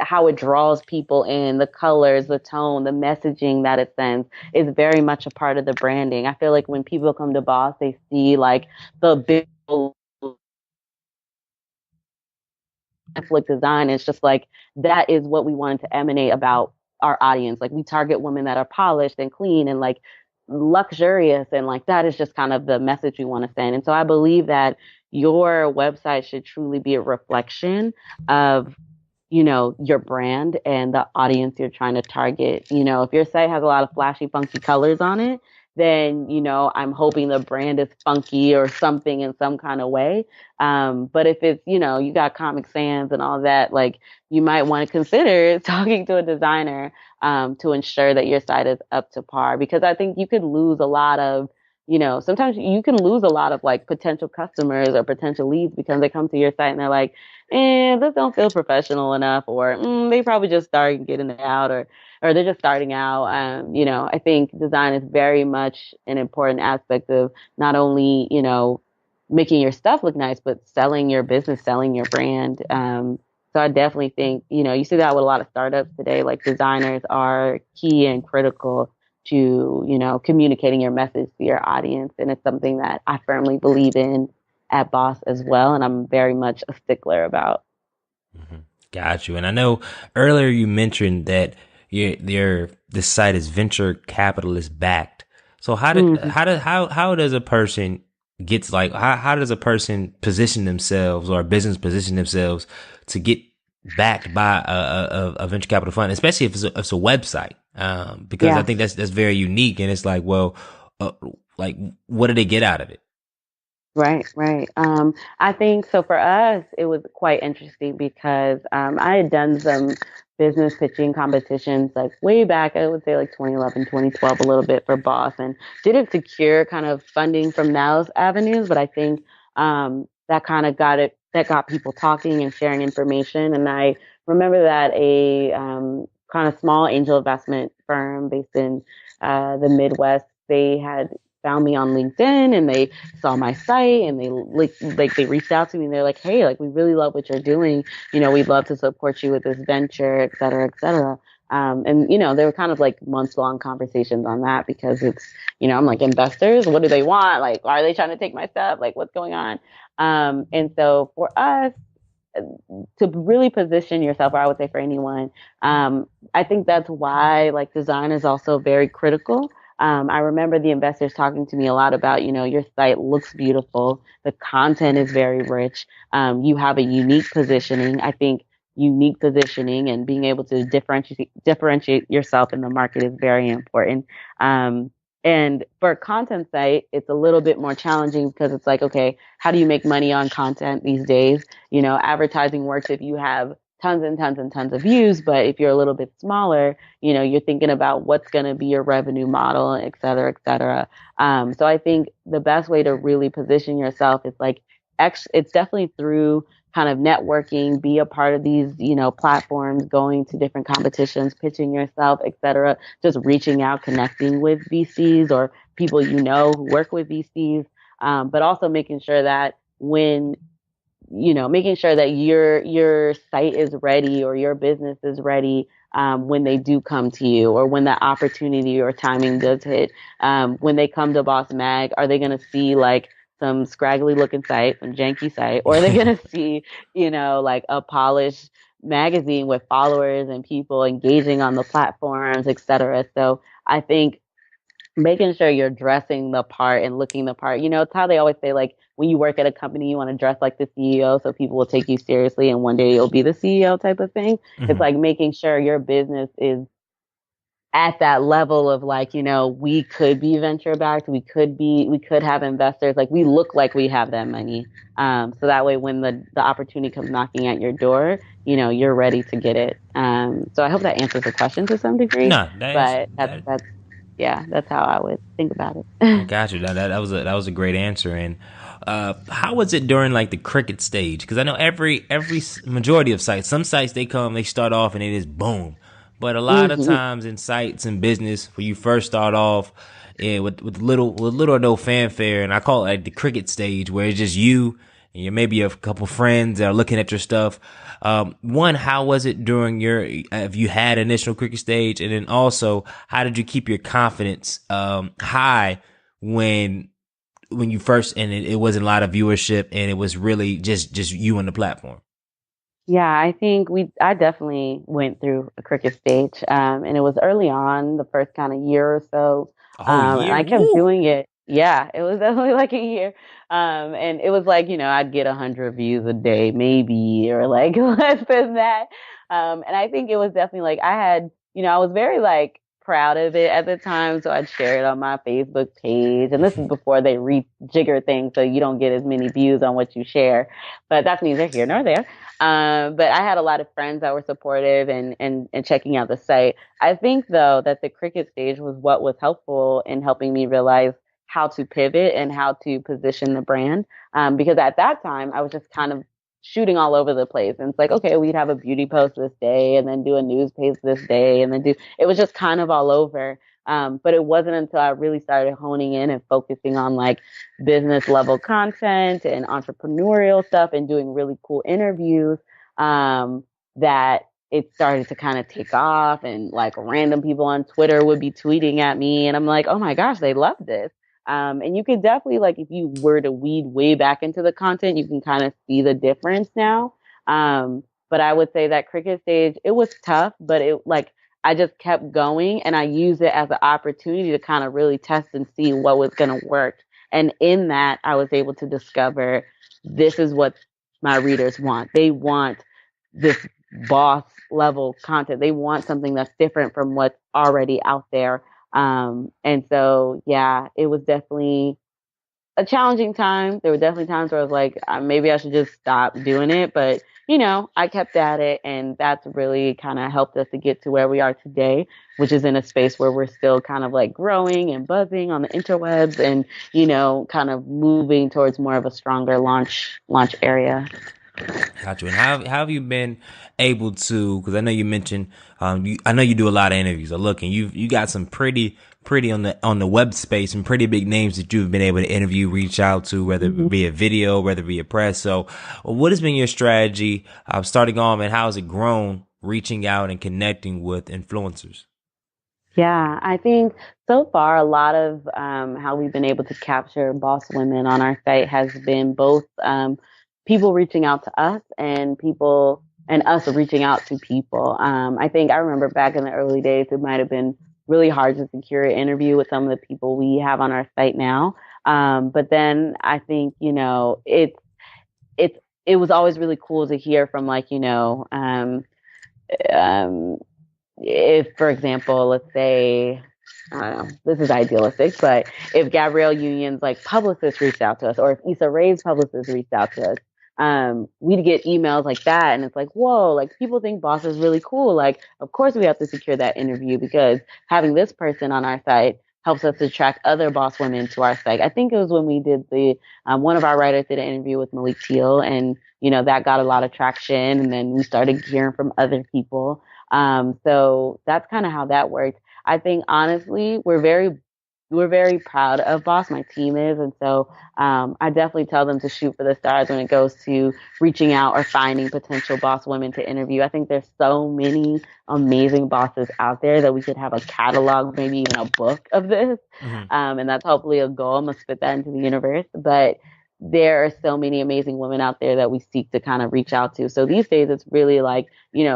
how it draws people in, the colors, the tone, the messaging that it sends is very much a part of the branding. I feel like when people come to Boss, they see like the big Netflix design. It's just like that is what we wanted to emanate about our audience. Like we target women that are polished and clean and like luxurious, and like that is just kind of the message we want to send. And so I believe that your website should truly be a reflection of your brand and the audience you're trying to target. If your site has a lot of flashy, funky colors on it, then, I'm hoping the brand is funky or something in some kind of way. But if it's, you got Comic Sans and all that, like you might want to consider talking to a designer to ensure that your site is up to par, because I think you could lose a lot of, sometimes you can lose a lot of like potential customers or potential leads because they come to your site and they're like, this don't feel professional enough, or they probably just started getting it out, or they're just starting out. I think design is very much an important aspect of not only, making your stuff look nice, but selling your business, selling your brand. So I definitely think, you see that with a lot of startups today, like designers are key and critical to, communicating your message to your audience. And it's something that I firmly believe in at Boss as well. And I'm very much a stickler about. Mm-hmm. Got you. And I know earlier you mentioned that this site is venture capitalist backed. So how does a person how does a person position themselves, or a business position themselves to get backed by a venture capital fund, especially if it's a website? Because I think that's very unique, and it's like, well, like what do they get out of it? Right, right. I think so for us, it was quite interesting because I had done some business pitching competitions like way back, I would say like 2011, 2012, a little bit for Boss, and didn't secure kind of funding from those avenues, but I think that kind of that got people talking and sharing information. And I remember that a kind of small angel investment firm based in the Midwest, they had found me on LinkedIn and they saw my site and they reached out to me and they're like, hey, like we really love what you're doing. We'd love to support you with this venture, et cetera, et cetera. And there were kind of like months long conversations on that because it's, I'm like, investors, what do they want? Like, are they trying to take my stuff? Like, what's going on? And so for us, to really position yourself, or I would say for anyone, I think that's why like design is also very critical. I remember the investors talking to me a lot about, your site looks beautiful. The content is very rich. You have a unique positioning. I think unique positioning and being able to differentiate yourself in the market is very important. And for a content site, it's a little bit more challenging because it's like, okay, how do you make money on content these days? Advertising works if you have tons and tons and tons of views, but if you're a little bit smaller, you're thinking about what's going to be your revenue model, et cetera, et cetera. So I think the best way to really position yourself is like, it's definitely through kind of networking, be a part of these, platforms, going to different competitions, pitching yourself, et cetera, just reaching out, connecting with VCs or people, who work with VCs, but also making sure that making sure that your site is ready or your business is ready when they do come to you, or when that opportunity or timing does hit. When they come to Bauce Mag, are they going to see like some scraggly looking site, some janky site, or are they going to see, like a polished magazine with followers and people engaging on the platforms, et cetera? So I think making sure you're dressing the part and looking the part. It's how they always say, like, when you work at a company, you want to dress like the CEO so people will take you seriously and one day you'll be the CEO type of thing. Mm-hmm. It's like making sure your business is at that level of like, we could be venture backed, we could have investors, like we look like we have that money. So that way when the opportunity comes knocking at your door, you're ready to get it. So I hope that answers the question to some degree. No, that's how I would think about it. I got you. That was a great answer. And how was it during like the cricket stage? Because I know every majority of sites, some sites they start off and it is boom. But a lot of times in sites and business, when you first start off with little or no fanfare, and I call it like the cricket stage, where it's just you and you maybe have a couple friends that are looking at your stuff. One, how was it during if you had initial cricket stage, and then also how did you keep your confidence high when you first, and it wasn't a lot of viewership and it was really just you on the platform? Yeah, I think I definitely went through a cricket stage, and it was early on, the first kind of year or so, A whole and year? I kept Woo! doing it. Yeah, it was definitely like a year, and it was like I'd get 100 views a day, maybe, or like less than that, and I think it was definitely like I had, I was very like proud of it at the time, so I'd share it on my Facebook page, and this is before they rejigger things, so you don't get as many views on what you share, but that's neither here nor there. But I had a lot of friends that were supportive and checking out the site. I think though that the cricket stage was what was helpful in helping me realize how to pivot and how to position the brand. Because at that time I was just kind of shooting all over the place. And it's like, okay, we'd have a beauty post this day and then do a news page this day and then it was just kind of all over. But it wasn't until I really started honing in and focusing on like business level content and entrepreneurial stuff and doing really cool interviews that it started to kind of take off, and like random people on Twitter would be tweeting at me and I'm like, oh my gosh, they love this. And you could definitely, like, if you were to weed way back into the content, you can kind of see the difference now. But I would say that cricket stage, it was tough, but I just kept going and I used it as an opportunity to kind of really test and see what was going to work. And in that, I was able to discover this is what my readers want. They want this boss level content. They want something that's different from what's already out there. And so, yeah, it was definitely a challenging time. There were definitely times where I was like, maybe I should just stop doing it. But, I kept at it, and that's really kind of helped us to get to where we are today, which is in a space where we're still kind of like growing and buzzing on the interwebs and, kind of moving towards more of a stronger launch area. Got you. And how have you been able to? Because I know you mentioned, I know you do a lot of interviews. I look, and you got some pretty on the web space, some pretty big names that you've been able to interview, reach out to, whether it be a video, whether it be a press. So, what has been your strategy starting off, and how has it grown, reaching out and connecting with influencers? Yeah, I think so far a lot of how we've been able to capture boss women on our site has been both people reaching out to us and people and us reaching out to people. I think I remember back in the early days, it might have been really hard to secure an interview with some of the people we have on our site now. But then I think, it was always really cool to hear from like, um, if, for example, let's say, I don't know, this is idealistic, but if Gabrielle Union's like publicist reached out to us, or if Issa Rae's publicist reached out to us, we'd get emails like that. And it's like, whoa, like people think Boss is really cool. Like, of course we have to secure that interview because having this person on our site helps us attract other boss women to our site. I think it was when we did one of our writers did an interview with Malik Teal, and, that got a lot of traction. And then we started hearing from other people. So that's kind of how that worked. I think honestly, we're very proud of Boss. My team is. And so, I definitely tell them to shoot for the stars when it goes to reaching out or finding potential boss women to interview. I think there's so many amazing bosses out there that we could have a catalog, maybe even a book of this. Mm-hmm. And that's hopefully a goal. I'm going to spit that into the universe, but there are so many amazing women out there that we seek to kind of reach out to. So these days it's really like,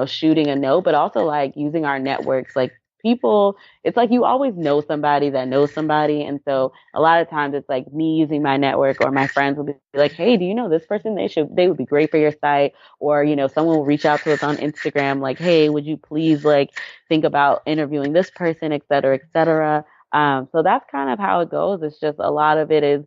shooting a note, but also like using our networks, like people, it's like you always know somebody that knows somebody. And so a lot of times it's like me using my network, or my friends will be like, hey, do you know this person? They would be great for your site. Or, someone will reach out to us on Instagram, like, hey, would you please like think about interviewing this person, et cetera, et cetera. So that's kind of how it goes. It's just a lot of it is,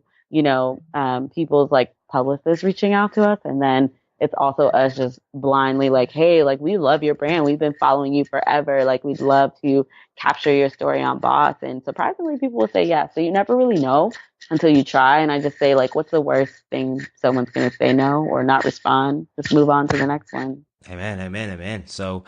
people's like publicists reaching out to us. And then it's also us just blindly like, hey, like we love your brand. We've been following you forever. Like we'd love to capture your story on Boss. And surprisingly, people will say yes. So you never really know until you try. And I just say like, what's the worst thing someone's going to say no or not respond? Just move on to the next one. Amen, amen, amen. So,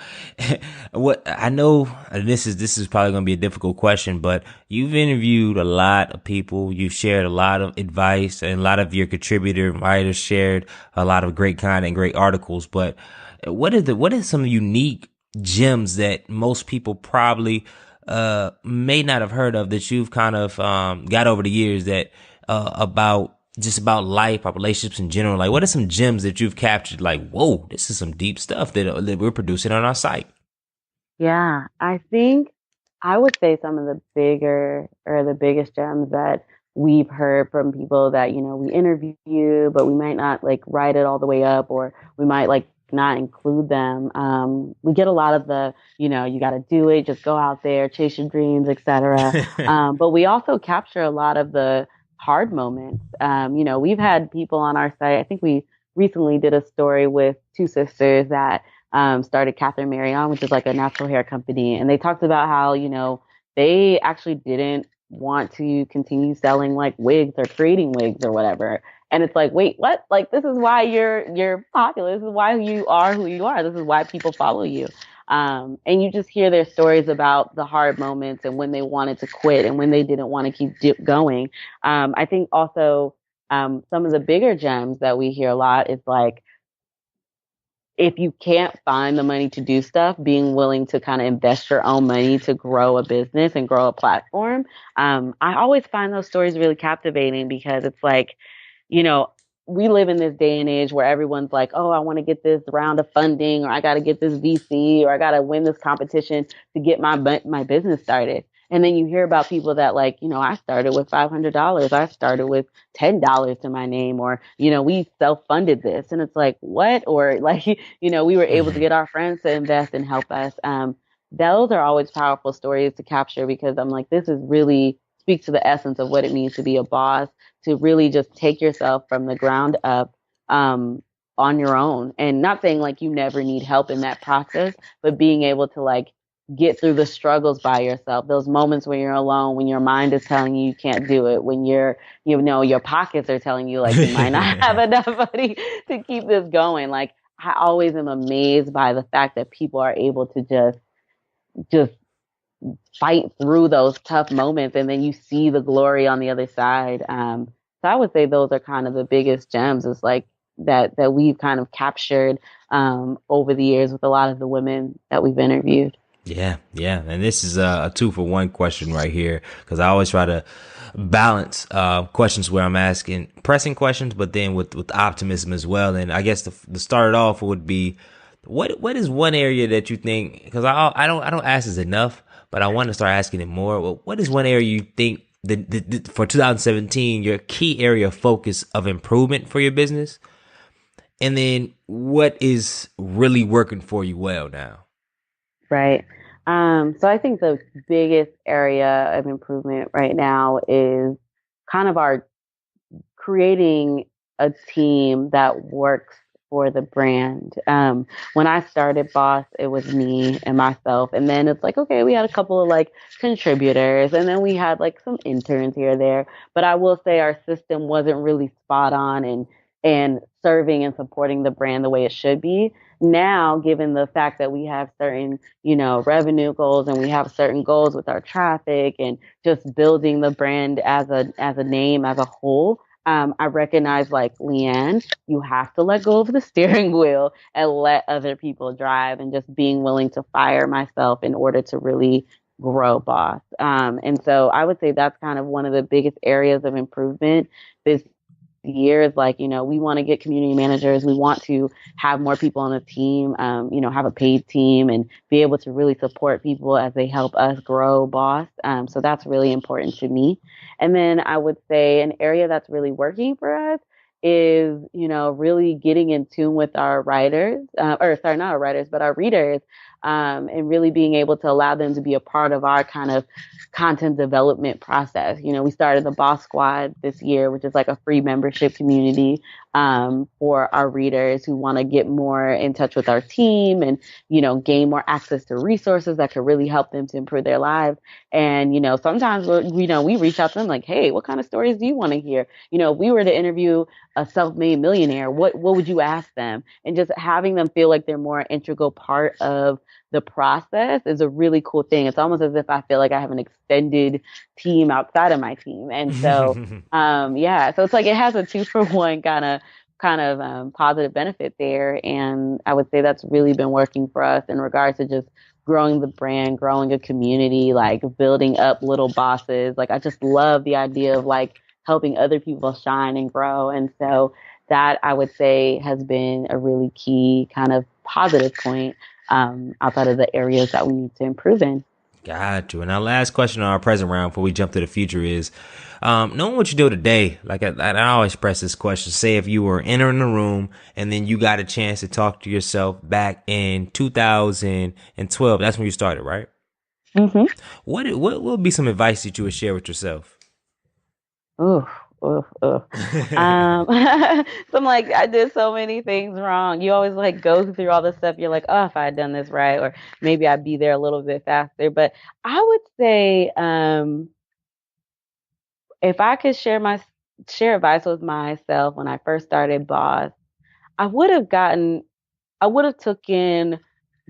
what I know, and this is probably going to be a difficult question, but you've interviewed a lot of people, you've shared a lot of advice, and a lot of your contributor writers shared a lot of great content, great articles. But what is some unique gems that most people probably may not have heard of that you've kind of got over the years that about just about life, our relationships in general? Like, what are some gems that you've captured? Like, whoa, this is some deep stuff that we're producing on our site. Yeah, I think I would say some of the bigger or the biggest gems that we've heard from people that, we interview, but we might not like write it all the way up, or we might like not include them. We get a lot of the, you got to do it, just go out there, chase your dreams, etc. But we also capture a lot of the hard moments. We've had people on our site. I think we recently did a story with two sisters that started Catherine Marion, which is like a natural hair company. And they talked about how, they actually didn't want to continue selling like wigs or creating wigs or whatever. And it's like, wait, what? Like, this is why you're popular. This is why you are who you are. This is why people follow you. And you just hear their stories about the hard moments and when they wanted to quit and when they didn't want to keep going. I think also some of the bigger gems that we hear a lot is like, if you can't find the money to do stuff, being willing to kind of invest your own money to grow a business and grow a platform. I always find those stories really captivating because it's like, you know, we live in this day and age where everyone's like, oh, I want to get this round of funding, or I got to get this VC, or I got to win this competition to get my business started. And then you hear about people that like, I started with $500. I started with $10 to my name, or, we self-funded this. And it's like, what? Or like, we were able to get our friends to invest and help us. Those are always powerful stories to capture because I'm like, this is really speaks to the essence of what it means to be a boss, to really just take yourself from the ground up on your own. And not saying like you never need help in that process, but being able to like get through the struggles by yourself. Those moments when you're alone, when your mind is telling you you can't do it, when your pockets are telling you like you might not have enough money to keep this going. Like I always am amazed by the fact that people are able to just fight through those tough moments and then you see the glory on the other side. So I would say those are kind of the biggest gems is like that we've kind of captured over the years with a lot of the women that we've interviewed. Yeah, yeah. And this is a 2-for-1 question right here because I always try to balance questions where I'm asking pressing questions, but then with optimism as well. And I guess to start it off would be what is one area that you think, because I don't ask this enough, but I want to start asking it more. Well, what is one area you think that for 2017 your key area of focus of improvement for your business? And then what is really working for you well now? Right. So I think the biggest area of improvement right now is kind of our creating a team that works for the brand. When I started Boss, it was me and myself. And then it's like, okay, we had a couple of like contributors and then we had like some interns here or there. But I will say our system wasn't really spot on and serving and supporting the brand the way it should be. Now, given the fact that we have certain, revenue goals and we have certain goals with our traffic and just building the brand as a name as a whole, I recognize like Liane, you have to let go of the steering wheel and let other people drive and just being willing to fire myself in order to really grow Boss. And so I would say that's kind of one of the biggest areas of improvement this year is like, we want to get community managers. We want to have more people on the team, have a paid team and be able to really support people as they help us grow Boss. So that's really important to me. And then I would say an area that's really working for us is, really getting in tune with our writers, or sorry, not our writers, but our readers, and really being able to allow them to be a part of our kind of content development process. You know, we started the Boss Squad this year, which is like a free membership community for our readers who want to get more in touch with our team and, you know, gain more access to resources that could really help them to improve their lives. And, you know, sometimes, we reach out to them like, hey, what kind of stories do you want to hear? You know, if we were to interview a self-made millionaire, what would you ask them? And just having them feel like they're more an integral part of the process is a really cool thing. It's almost as if I feel like I have an extended team outside of my team. And so, so it's like it has a 2-for-1 kind of positive benefit there. And I would say that's really been working for us in regards to just growing the brand, growing a community, like building up little bosses. Like I just love the idea of like helping other people shine and grow. And so that I would say has been a really key kind of positive point outside of the areas that we need to improve in. Got you. And our last question on our present round before we jump to the future is, knowing what you do today, like I always press this question, say if you were entering the room and then you got a chance to talk to yourself back in 2012, that's when you started, right? Mm-hmm. What would be some advice that you would share with yourself? So I'm like, I did so many things wrong. You always like go through all this stuff. You're like, oh, if I had done this right, or maybe I'd be there a little bit faster. But I would say, if I could share advice with myself when I first started Boss, I would have taken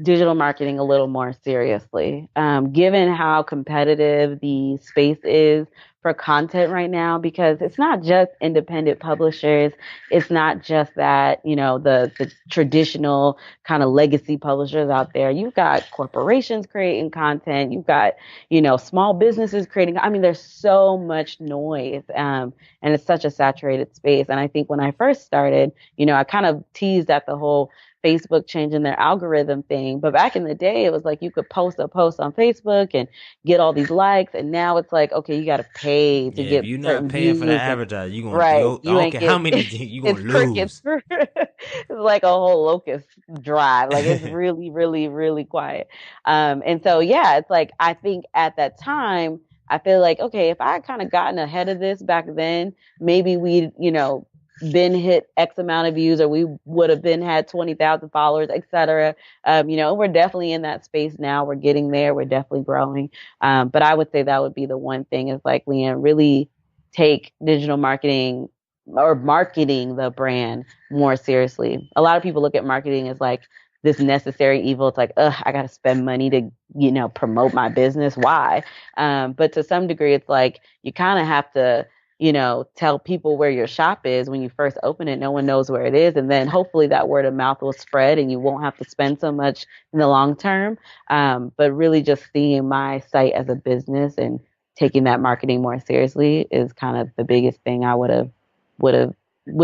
digital marketing a little more seriously, given how competitive the space is for content right now, because it's not just independent publishers. It's not just that, you know, the traditional kind of legacy publishers out there. You've got corporations creating content. You've got, you know, small businesses creating. I mean, there's so much noise, and it's such a saturated space. And I think when I first started, you know, I kind of teased at the whole Facebook changing their algorithm thing. But back in the day, it was like you could post a post on Facebook and get all these likes. And now it's like, okay, you got to pay to get. If you're not paying for the advertising, you gonna right. You ain't how many you gonna lose? It's like a whole locust drive. Like it's really, really, really quiet. And so yeah, it's like I think at that time, I feel like, okay, if I kind of gotten ahead of this back then, maybe we'd, you know, been hit X amount of views, or we would have been had 20,000 followers, et cetera. You know, we're definitely in that space now. We're getting there. We're definitely growing. But I would say that would be the one thing is like, Liane, really take digital marketing or marketing the brand more seriously. A lot of people look at marketing as like this necessary evil. It's like, I got to spend money to, you know, promote my business. Why? But to some degree, it's like you kind of have to, you know, tell people where your shop is when you first open it. No one knows where it is. And then hopefully that word of mouth will spread and you won't have to spend so much in the long term. But really just seeing my site as a business and taking that marketing more seriously is kind of the biggest thing I would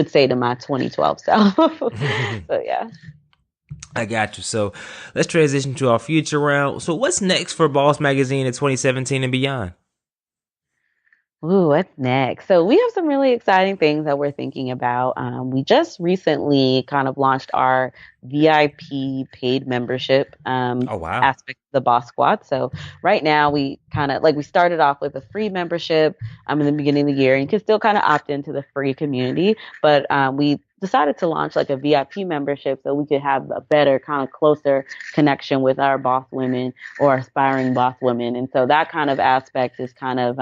say to my 2012 self. So yeah. I got you. So let's transition to our future round. So what's next for Bauce Magazine in 2017 and beyond? Ooh, what's next? So we have some really exciting things that we're thinking about. We just recently kind of launched our VIP paid membership aspect of the Boss Squad. So right now we kind of we started off with a free membership in the beginning of the year, and you can still kind of opt into the free community, but we decided to launch like a VIP membership so we could have a better kind of closer connection with our boss women or aspiring boss women. And so that kind of aspect is kind of,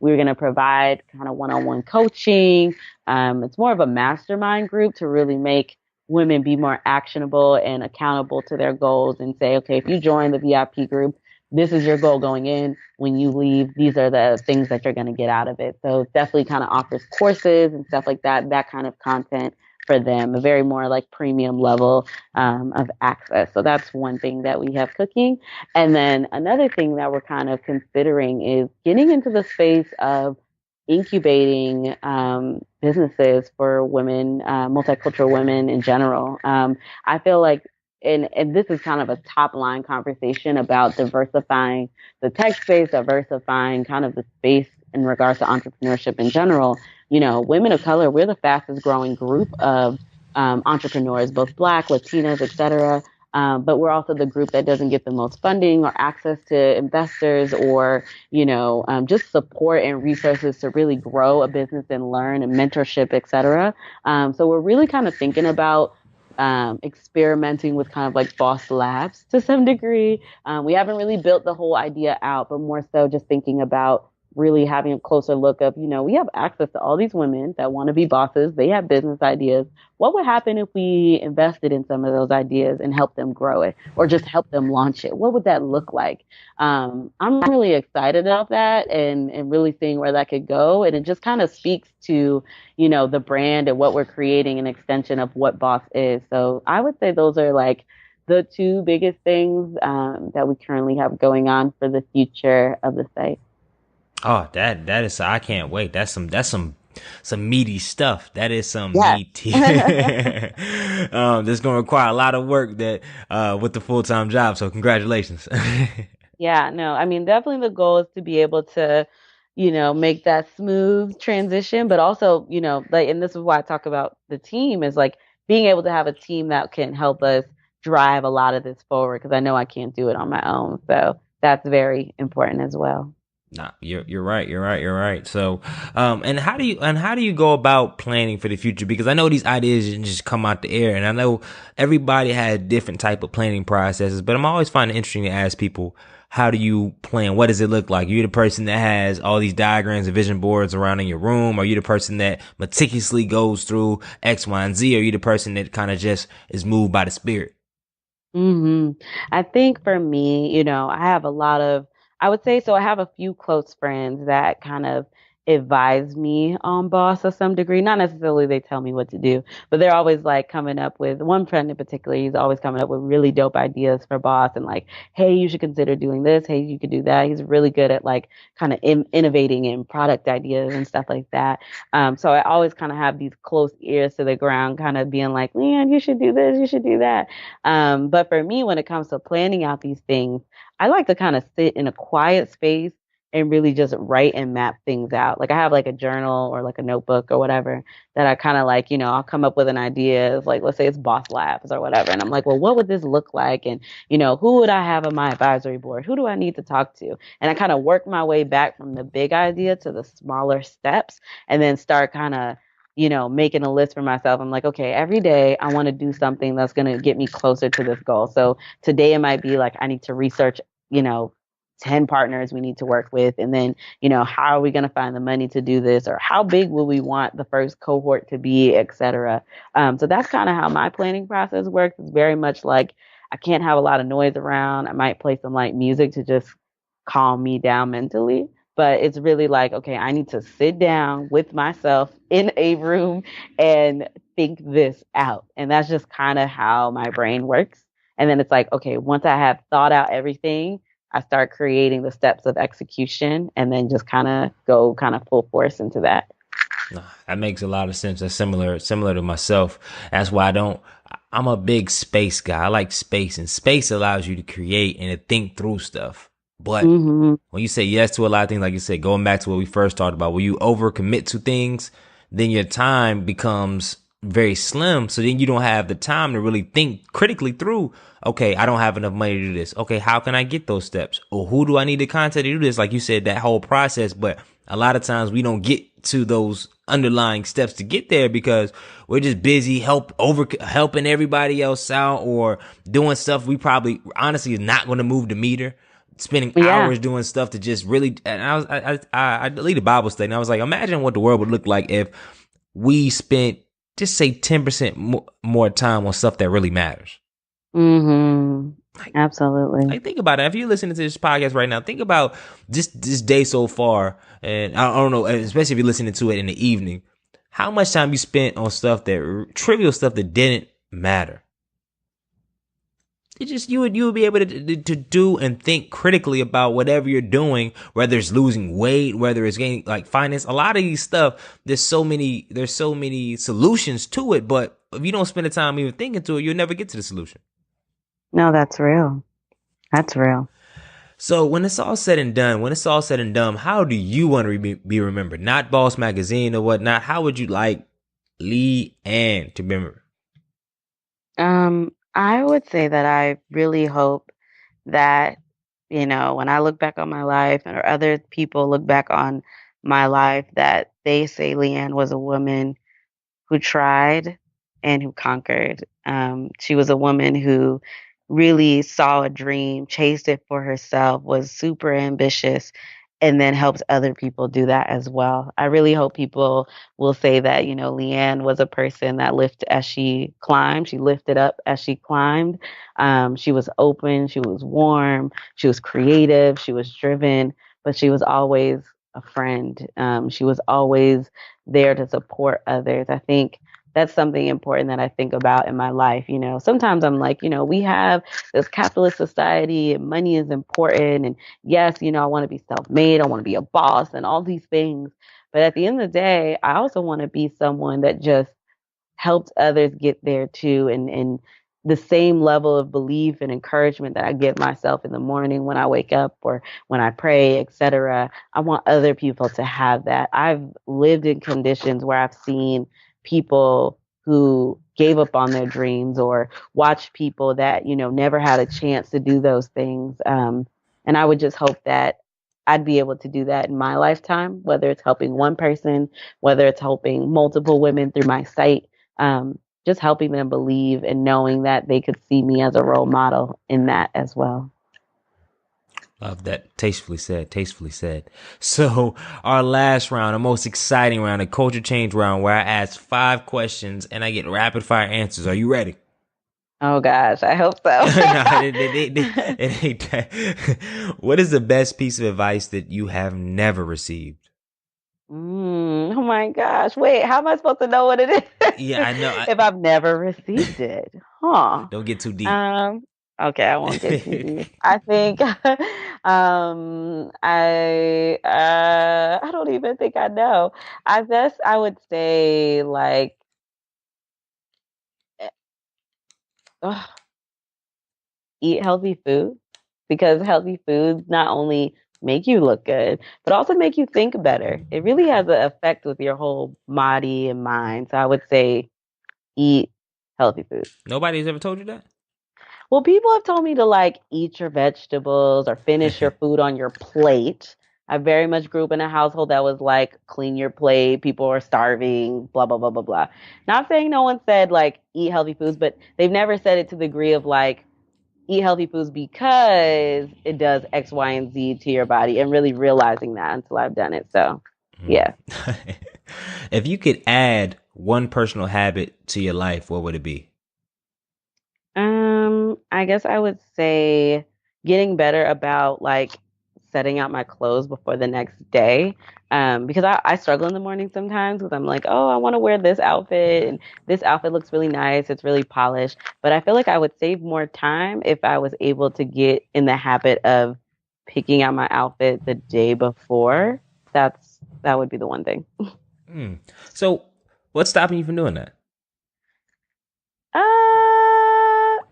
we're going to provide kind of one-on-one coaching. It's more of a mastermind group to really make women be more actionable and accountable to their goals and say, okay, if you join the VIP group, this is your goal going in. When you leave, these are the things that you're going to get out of it. So it definitely kind of offers courses and stuff like that, that kind of content for them, a very more like premium level of access. So that's one thing that we have cooking. And then another thing that we're kind of considering is getting into the space of incubating businesses for women, multicultural women in general. I feel like, and this is kind of a top line conversation about diversifying the tech space, diversifying kind of the space in regards to entrepreneurship in general. You know, women of color, we're the fastest growing group of entrepreneurs, both Black, Latinas, et cetera. But we're also the group that doesn't get the most funding or access to investors or, just support and resources to really grow a business and learn and mentorship, et cetera. So we're really kind of thinking about experimenting with kind of like Boss Labs to some degree. We haven't really built the whole idea out, but more so just thinking about really having a closer look of, we have access to all these women that want to be bosses. They have business ideas. What would happen if we invested in some of those ideas and helped them grow it or just help them launch it? What would that look like? I'm really excited about that and really seeing where that could go. And it just kind of speaks to, the brand and what we're creating, an extension of what Boss is. So I would say those are like the two biggest things that we currently have going on for the future of the site. Oh, that is, I can't wait. That's some meaty stuff. That is some Yes. meaty. That's gonna require a lot of work that with the full-time job. So congratulations. Yeah, no, I mean, definitely the goal is to be able to, make that smooth transition, but also, like, and this is why I talk about the team is like being able to have a team that can help us drive a lot of this forward because I know I can't do it on my own. So that's very important as well. Nah, you're right. You're right. So, and how do you go about planning for the future? Because I know these ideas didn't just come out the air, and I know everybody has different type of planning processes. But I'm always finding it interesting to ask people, how do you plan? What does it look like? Are you the person that has all these diagrams and vision boards around in your room? Are you the person that meticulously goes through X, Y, and Z? Or are you the person that kind of just is moved by the spirit? hmm I think for me, I have I would say so. I have a few close friends that kind of advise me on Boss to some degree. Not necessarily they tell me what to do, but they're always like coming up with one friend in particular. He's always coming up with really dope ideas for Boss and like, hey, you should consider doing this. Hey, you could do that. He's really good at like kind of innovating in product ideas and stuff like that. So I always kind of have these close ears to the ground, kind of being like, Liane, you should do this. You should do that. But for me, when it comes to planning out these things, I like to kind of sit in a quiet space and really just write and map things out. Like I have like a journal or like a notebook or whatever that I kind of like, I'll come up with an idea. It's like, let's say it's Boss Labs or whatever. And I'm like, well, what would this look like? And, who would I have on my advisory board? Who do I need to talk to? And I kind of work my way back from the big idea to the smaller steps and then start kind of making a list for myself. I'm like, okay, every day I want to do something that's going to get me closer to this goal. So today it might be like, I need to research, 10 partners we need to work with. And then, how are we going to find the money to do this? Or how big will we want the first cohort to be, et cetera. So that's kind of how my planning process works. It's very much like I can't have a lot of noise around. I might play some light music to just calm me down mentally. But it's really like, okay, I need to sit down with myself in a room and think this out. And that's just kind of how my brain works. And then it's like, okay, once I have thought out everything, I start creating the steps of execution and then just kind of go kind of full force into that. Nah, that makes a lot of sense. That's similar to myself. That's why I'm a big space guy. I like space, and space allows you to create and to think through stuff. But when you say yes to a lot of things, like you said, going back to what we first talked about, when you overcommit to things, then your time becomes very slim. So then you don't have the time to really think critically through, okay, I don't have enough money to do this. Okay, how can I get those steps? Or who do I need to contact to do this? Like you said, that whole process. But a lot of times we don't get to those underlying steps to get there because we're just busy helping everybody else out or doing stuff we probably honestly is not going to move the meter. Spending hours doing stuff to just really, and I deleted Bible study and I was like, imagine what the world would look like if we spent just say 10% more time on stuff that really matters. Absolutely. Like think about it. If you're listening to this podcast right now, think about this day so far, and I don't know, especially if you're listening to it in the evening, how much time you spent on stuff trivial stuff that didn't matter. It just you would be able to do and think critically about whatever you're doing, whether it's losing weight, whether it's gaining like finance. A lot of these stuff, there's so many solutions to it, but if you don't spend the time even thinking to it, you'll never get to the solution. No, that's real. That's real. So when it's all said and done, how do you want to be remembered? Not Bauce Magazine or whatnot. How would you like Liane to be remembered? I would say that I really hope that, when I look back on my life or other people look back on my life, that they say Leanne was a woman who tried and who conquered. She was a woman who really saw a dream, chased it for herself, was super ambitious, and then helps other people do that as well. I really hope people will say that, Leanne was a person that lifted as she climbed. She lifted up as she climbed. She was open, she was warm, she was creative, she was driven, but she was always a friend. She was always there to support others. I think that's something important that I think about in my life. Sometimes I'm like, we have this capitalist society and money is important. And yes, I want to be self made. I want to be a boss and all these things. But at the end of the day, I also want to be someone that just helped others get there too. And the same level of belief and encouragement that I give myself in the morning when I wake up or when I pray, etc. I want other people to have that. I've lived in conditions where I've seen people who gave up on their dreams or watched people that, never had a chance to do those things. And I would just hope that I'd be able to do that in my lifetime, whether it's helping one person, whether it's helping multiple women through my site, just helping them believe and knowing that they could see me as a role model in that as well. Love that. Tastefully said. Tastefully said. So our last round, the most exciting round, the culture change round, where I ask 5 questions and I get rapid fire answers. Are you ready? Oh gosh, I hope so. It ain't that. What is the best piece of advice that you have never received? Oh my gosh. Wait, how am I supposed to know what it is? Yeah, I know. If I've never received it. Huh. Don't get too deep. Okay, I won't get too deep. I think I don't even think I know. I guess I would say like ugh, eat healthy food because healthy foods not only make you look good, but also make you think better. It really has an effect with your whole body and mind. So I would say eat healthy food. Nobody's ever told you that? Well, people have told me to like eat your vegetables or finish your food on your plate. I very much grew up in a household that was like, clean your plate, people are starving, blah, blah, blah, blah, blah. Not saying no one said like eat healthy foods, but they've never said it to the degree of like eat healthy foods because it does X, Y, and Z to your body and really realizing that until I've done it. So, yeah. If you could add one personal habit to your life, what would it be? I guess I would say getting better about like setting out my clothes before the next day. Because I struggle in the morning sometimes because I'm like, oh, I want to wear this outfit and this outfit looks really nice. It's really polished. But I feel like I would save more time if I was able to get in the habit of picking out my outfit the day before. That would be the one thing. So what's stopping you from doing that?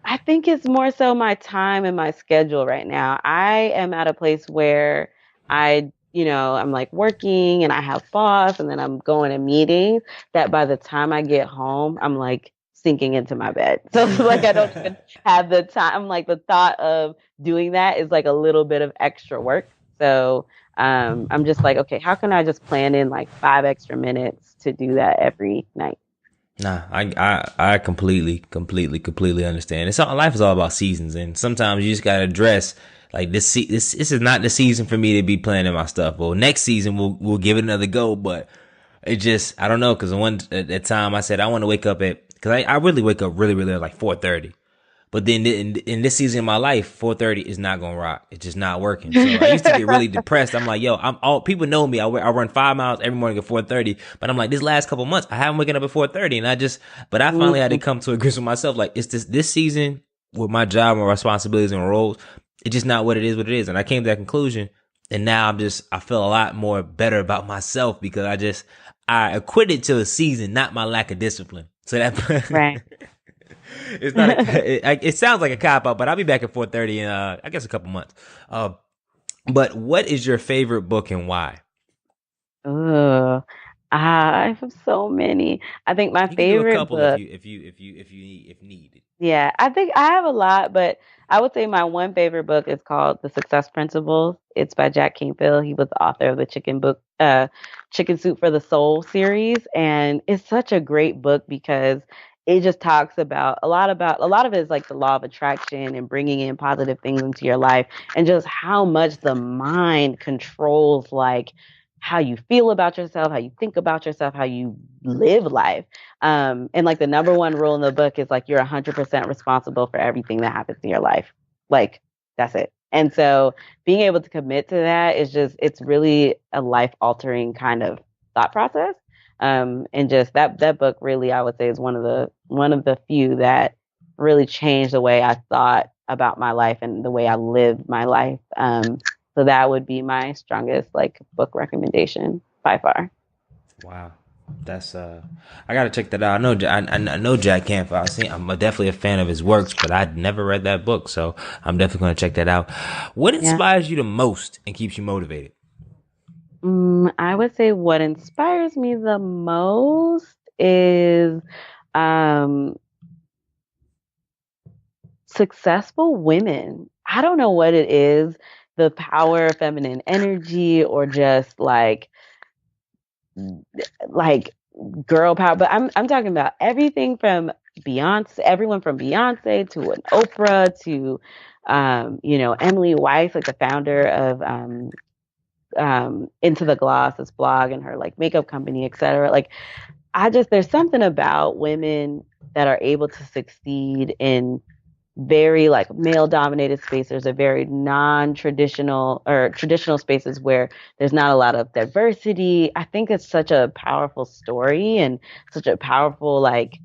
I think it's more so my time and my schedule right now. I am at a place where I'm like working and I have boss and then I'm going to meetings that by the time I get home, I'm like sinking into my bed. So it's like I don't even have the time. Like the thought of doing that is like a little bit of extra work. So I'm just like, okay, how can I just plan in like 5 extra minutes to do that every night? Nah, I completely understand. It's all, life is all about seasons, and sometimes you just gotta address like this is not the season for me to be planning my stuff. Well, next season we'll give it another go, but it just I don't know because at that time I said I want to wake up at because I really wake up really early, like 4:30. But then in this season of my life, 4:30 is not gonna rock. It's just not working. So I used to get really depressed. I'm like, yo, people know me. I run 5 miles every morning at 4:30. But I'm like, this last couple months, I haven't waken up at 4:30, but I finally had to come to agreement with myself. Like, it's this season with my job and responsibilities and roles, it's just not what it is. And I came to that conclusion. And now I feel a lot more better about myself because I acquitted to a season, not my lack of discipline. So that Right. It's not. It sounds like a cop out, but I'll be back at 4:30 in I guess a couple months. But what is your favorite book and why? Ugh. I have so many. I think my You can do a favorite couple if book. you need it. Yeah, I think I have a lot, but I would say my one favorite book is called The Success Principles. It's by Jack Canfield. He was the author of the Chicken Soup for the Soul series, and it's such a great book because it just talks about a lot of it is like the law of attraction and bringing in positive things into your life, and just how much the mind controls like how you feel about yourself, how you think about yourself, how you live life. And like the number one rule in the book is like you're 100% responsible for everything that happens in your life. Like that's it. And so being able to commit to that is just it's really a life altering kind of thought process. And just that book really I would say is one of the few that really changed the way I thought about my life and the way I lived my life. So that would be my strongest like book recommendation by far. Wow. That's I gotta check that out. I know Jack Canfield. I'm definitely a fan of his works, but I'd never read that book, so I'm definitely gonna check that out. What Yeah. inspires you the most and keeps you motivated? I would say what inspires me the most is um, successful women. I don't know what it is, the power of feminine energy or just like girl power, but I'm talking about everything from Beyonce, everyone from Beyonce to an Oprah to Emily Weiss, like the founder of Into the Gloss, this blog and her like makeup company, etc. Like I just there's something about women that are able to succeed in very like male dominated spaces or very non-traditional or traditional spaces where there's not a lot of diversity. I think it's such a powerful story and such a powerful like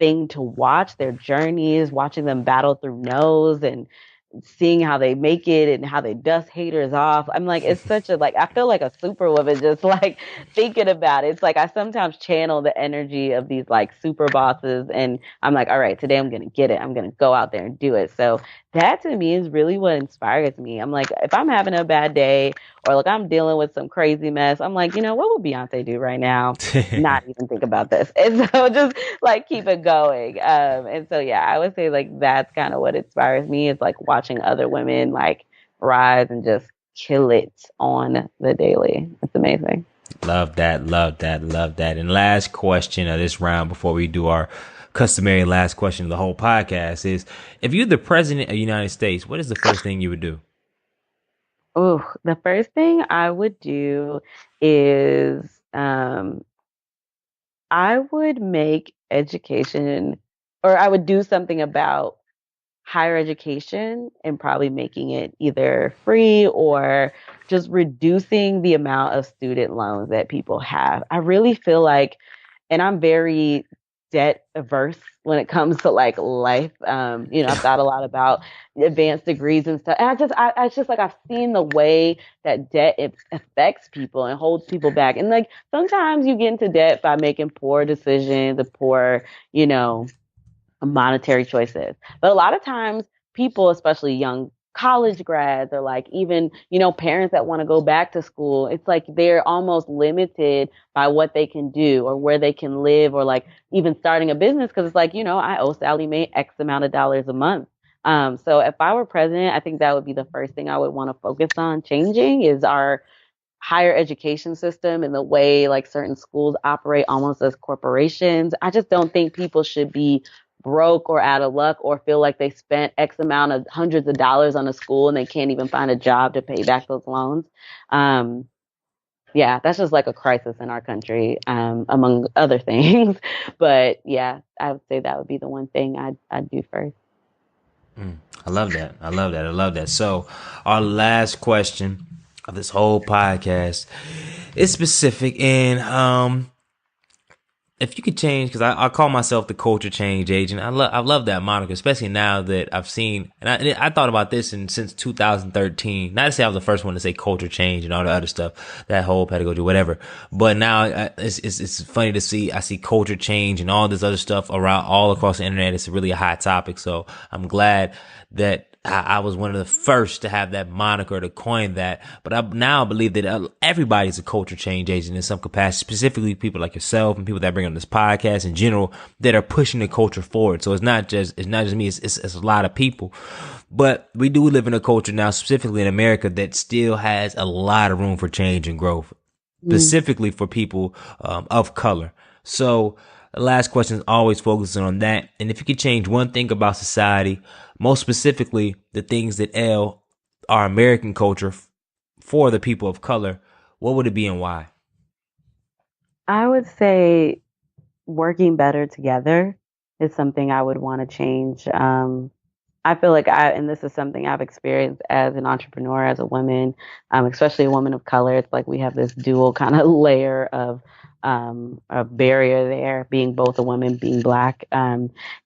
thing to watch their journeys, watching them battle through no's and seeing how they make it and how they dust haters off. I'm like, it's such a like I feel like a superwoman just like thinking about it. It's like I sometimes channel the energy of these like super bosses and I'm like, all right, today I'm gonna get it. I'm gonna go out there and do it. So that to me is really what inspires me. I'm like, if I'm having a bad day or like I'm dealing with some crazy mess, I'm like, what would Beyonce do right now? Not even think about this. And so just like keep it going. And so yeah, I would say like that's kind of what inspires me is like watching other women like rise and just kill it on the daily. It's amazing. Love that, love that, love that. And last question of this round before we do our customary last question of the whole podcast is: if you're the president of the United States, what is the first thing you would do? Oh, the first thing I would do is I would make education or I would do something about higher education and probably making it either free or just reducing the amount of student loans that people have. I really feel like, and I'm very debt averse when it comes to like life. I've thought a lot about advanced degrees and stuff. And I just like I've seen the way that debt it affects people and holds people back. And like sometimes you get into debt by making poor decisions, or poor, you know, monetary choices. But a lot of times people, especially young college grads or like even, parents that want to go back to school, it's like they're almost limited by what they can do or where they can live or like even starting a business because it's like, I owe Sally Mae X amount of dollars a month. So if I were president, I think that would be the first thing I would want to focus on changing is our higher education system and the way like certain schools operate almost as corporations. I just don't think people should be broke or out of luck or feel like they spent X amount of hundreds of dollars on a school and they can't even find a job to pay back those loans. Um, yeah, that's just like a crisis in our country, among other things. But yeah, I would say that would be the one thing I'd do first. I love that. I love that. I love that. So, our last question of this whole podcast is specific, and if you could change, because I call myself the culture change agent. I love that moniker, especially now that I've seen, and I thought about this since 2013. Not to say I was the first one to say culture change and all the other stuff, that whole pedagogy, whatever. But now it's funny to see. I see culture change and all this other stuff around all across the internet. It's really a hot topic. So I'm glad that I was one of the first to have that moniker, to coin that. But I now believe that everybody's a culture change agent in some capacity, specifically people like yourself and people that bring on this podcast in general that are pushing the culture forward. So it's not just me, it's a lot of people. But we do live in a culture now, specifically in America, that still has a lot of room for change and growth, specifically for people of color. So the last question is always focusing on that. And if you could change one thing about society, most specifically the things that ail our American culture for the people of color, what would it be and why? I would say working better together is something I would want to change. I feel like and this is something I've experienced as an entrepreneur, as a woman, especially a woman of color. It's like we have this dual kind of layer of a barrier there, being both a woman, being Black,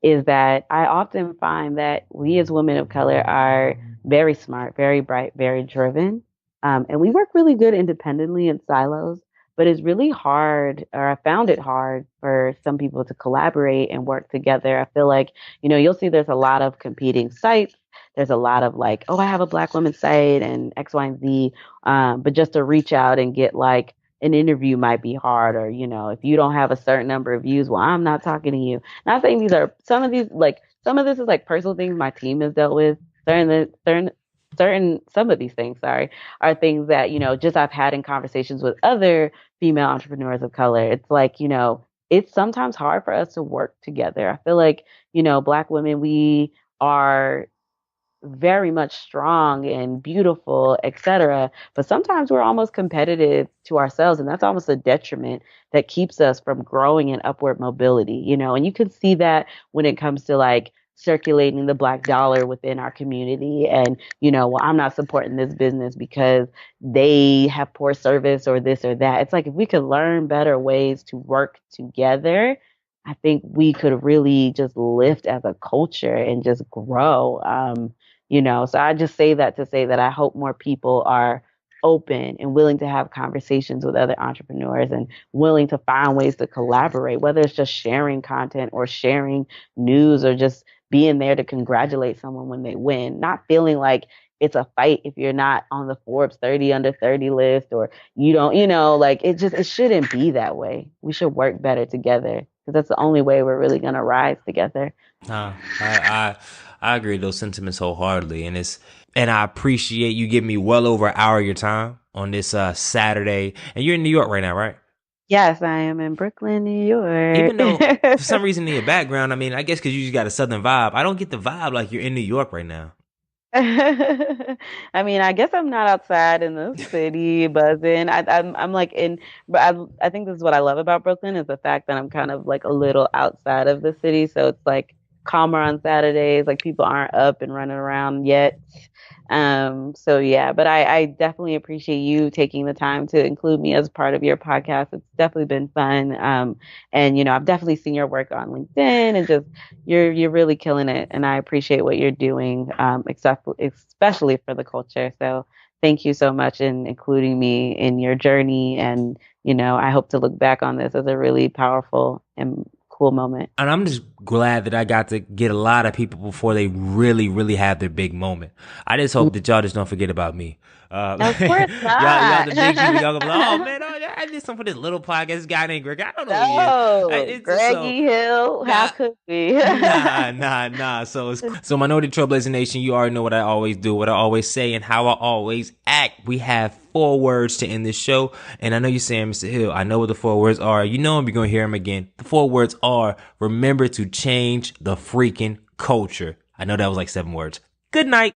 is that I often find that we as women of color are very smart, very bright, very driven. And we work really good independently in silos, but it's really hard, or I found it hard for some people to collaborate and work together. I feel like, you'll see there's a lot of competing sites. There's a lot of like, oh, I have a Black women's site and X, Y, and Z. But just to reach out and get like an interview might be hard, or, if you don't have a certain number of views, well, I'm not talking to you. Not saying some of this is like personal things my team has dealt with. Some of these things, are things that, just I've had in conversations with other female entrepreneurs of color. It's like, it's sometimes hard for us to work together. I feel like, Black women, we are very much strong and beautiful, etc. But sometimes we're almost competitive to ourselves, and that's almost a detriment that keeps us from growing in upward mobility, and you can see that when it comes to like circulating the Black dollar within our community. And, well, I'm not supporting this business because they have poor service or this or that. It's like, if we could learn better ways to work together, I think we could really just lift as a culture and just grow. So I just say that to say that I hope more people are open and willing to have conversations with other entrepreneurs and willing to find ways to collaborate, whether it's just sharing content or sharing news or just being there to congratulate someone when they win, not feeling like it's a fight if you're not on the Forbes 30 under 30 list, or you don't, like it shouldn't be that way. We should work better together, because that's the only way we're really going to rise together. I agree with those sentiments wholeheartedly, and I appreciate you giving me well over an hour of your time on this Saturday. And you're in New York right now, right? Yes, I am in Brooklyn, New York. Even though for some reason in your background, I mean, I guess because you just got a Southern vibe, I don't get the vibe like you're in New York right now. I mean, I guess I'm not outside in the city buzzing. I'm like but I think this is what I love about Brooklyn, is the fact that I'm kind of like a little outside of the city. So it's like calmer on Saturdays, like people aren't up and running around yet. So yeah, but I definitely appreciate you taking the time to include me as part of your podcast. It's definitely been fun. And I've definitely seen your work on LinkedIn, and just you're really killing it. And I appreciate what you're doing, especially for the culture. So thank you so much in including me in your journey. And, I hope to look back on this as a really powerful and cool moment. And I'm just glad that I got to get a lot of people before they really, really have their big moment. I just hope that y'all just don't forget about me. Of course not. y'all the big people, y'all gonna be like, oh man, I did something for this little podcast. This guy named Greg. I don't know who he is. Greggy Hill. How could we? Nah. So Minority Trailblazer Nation, you already know what I always do, what I always say, and how I always act. We have 4 words to end this show. And I know you're saying, Mr. Hill, I know what the 4 words are. You know, you're going to hear them again. The 4 words are: remember to change the freaking culture. I know that was like 7 words. Good night.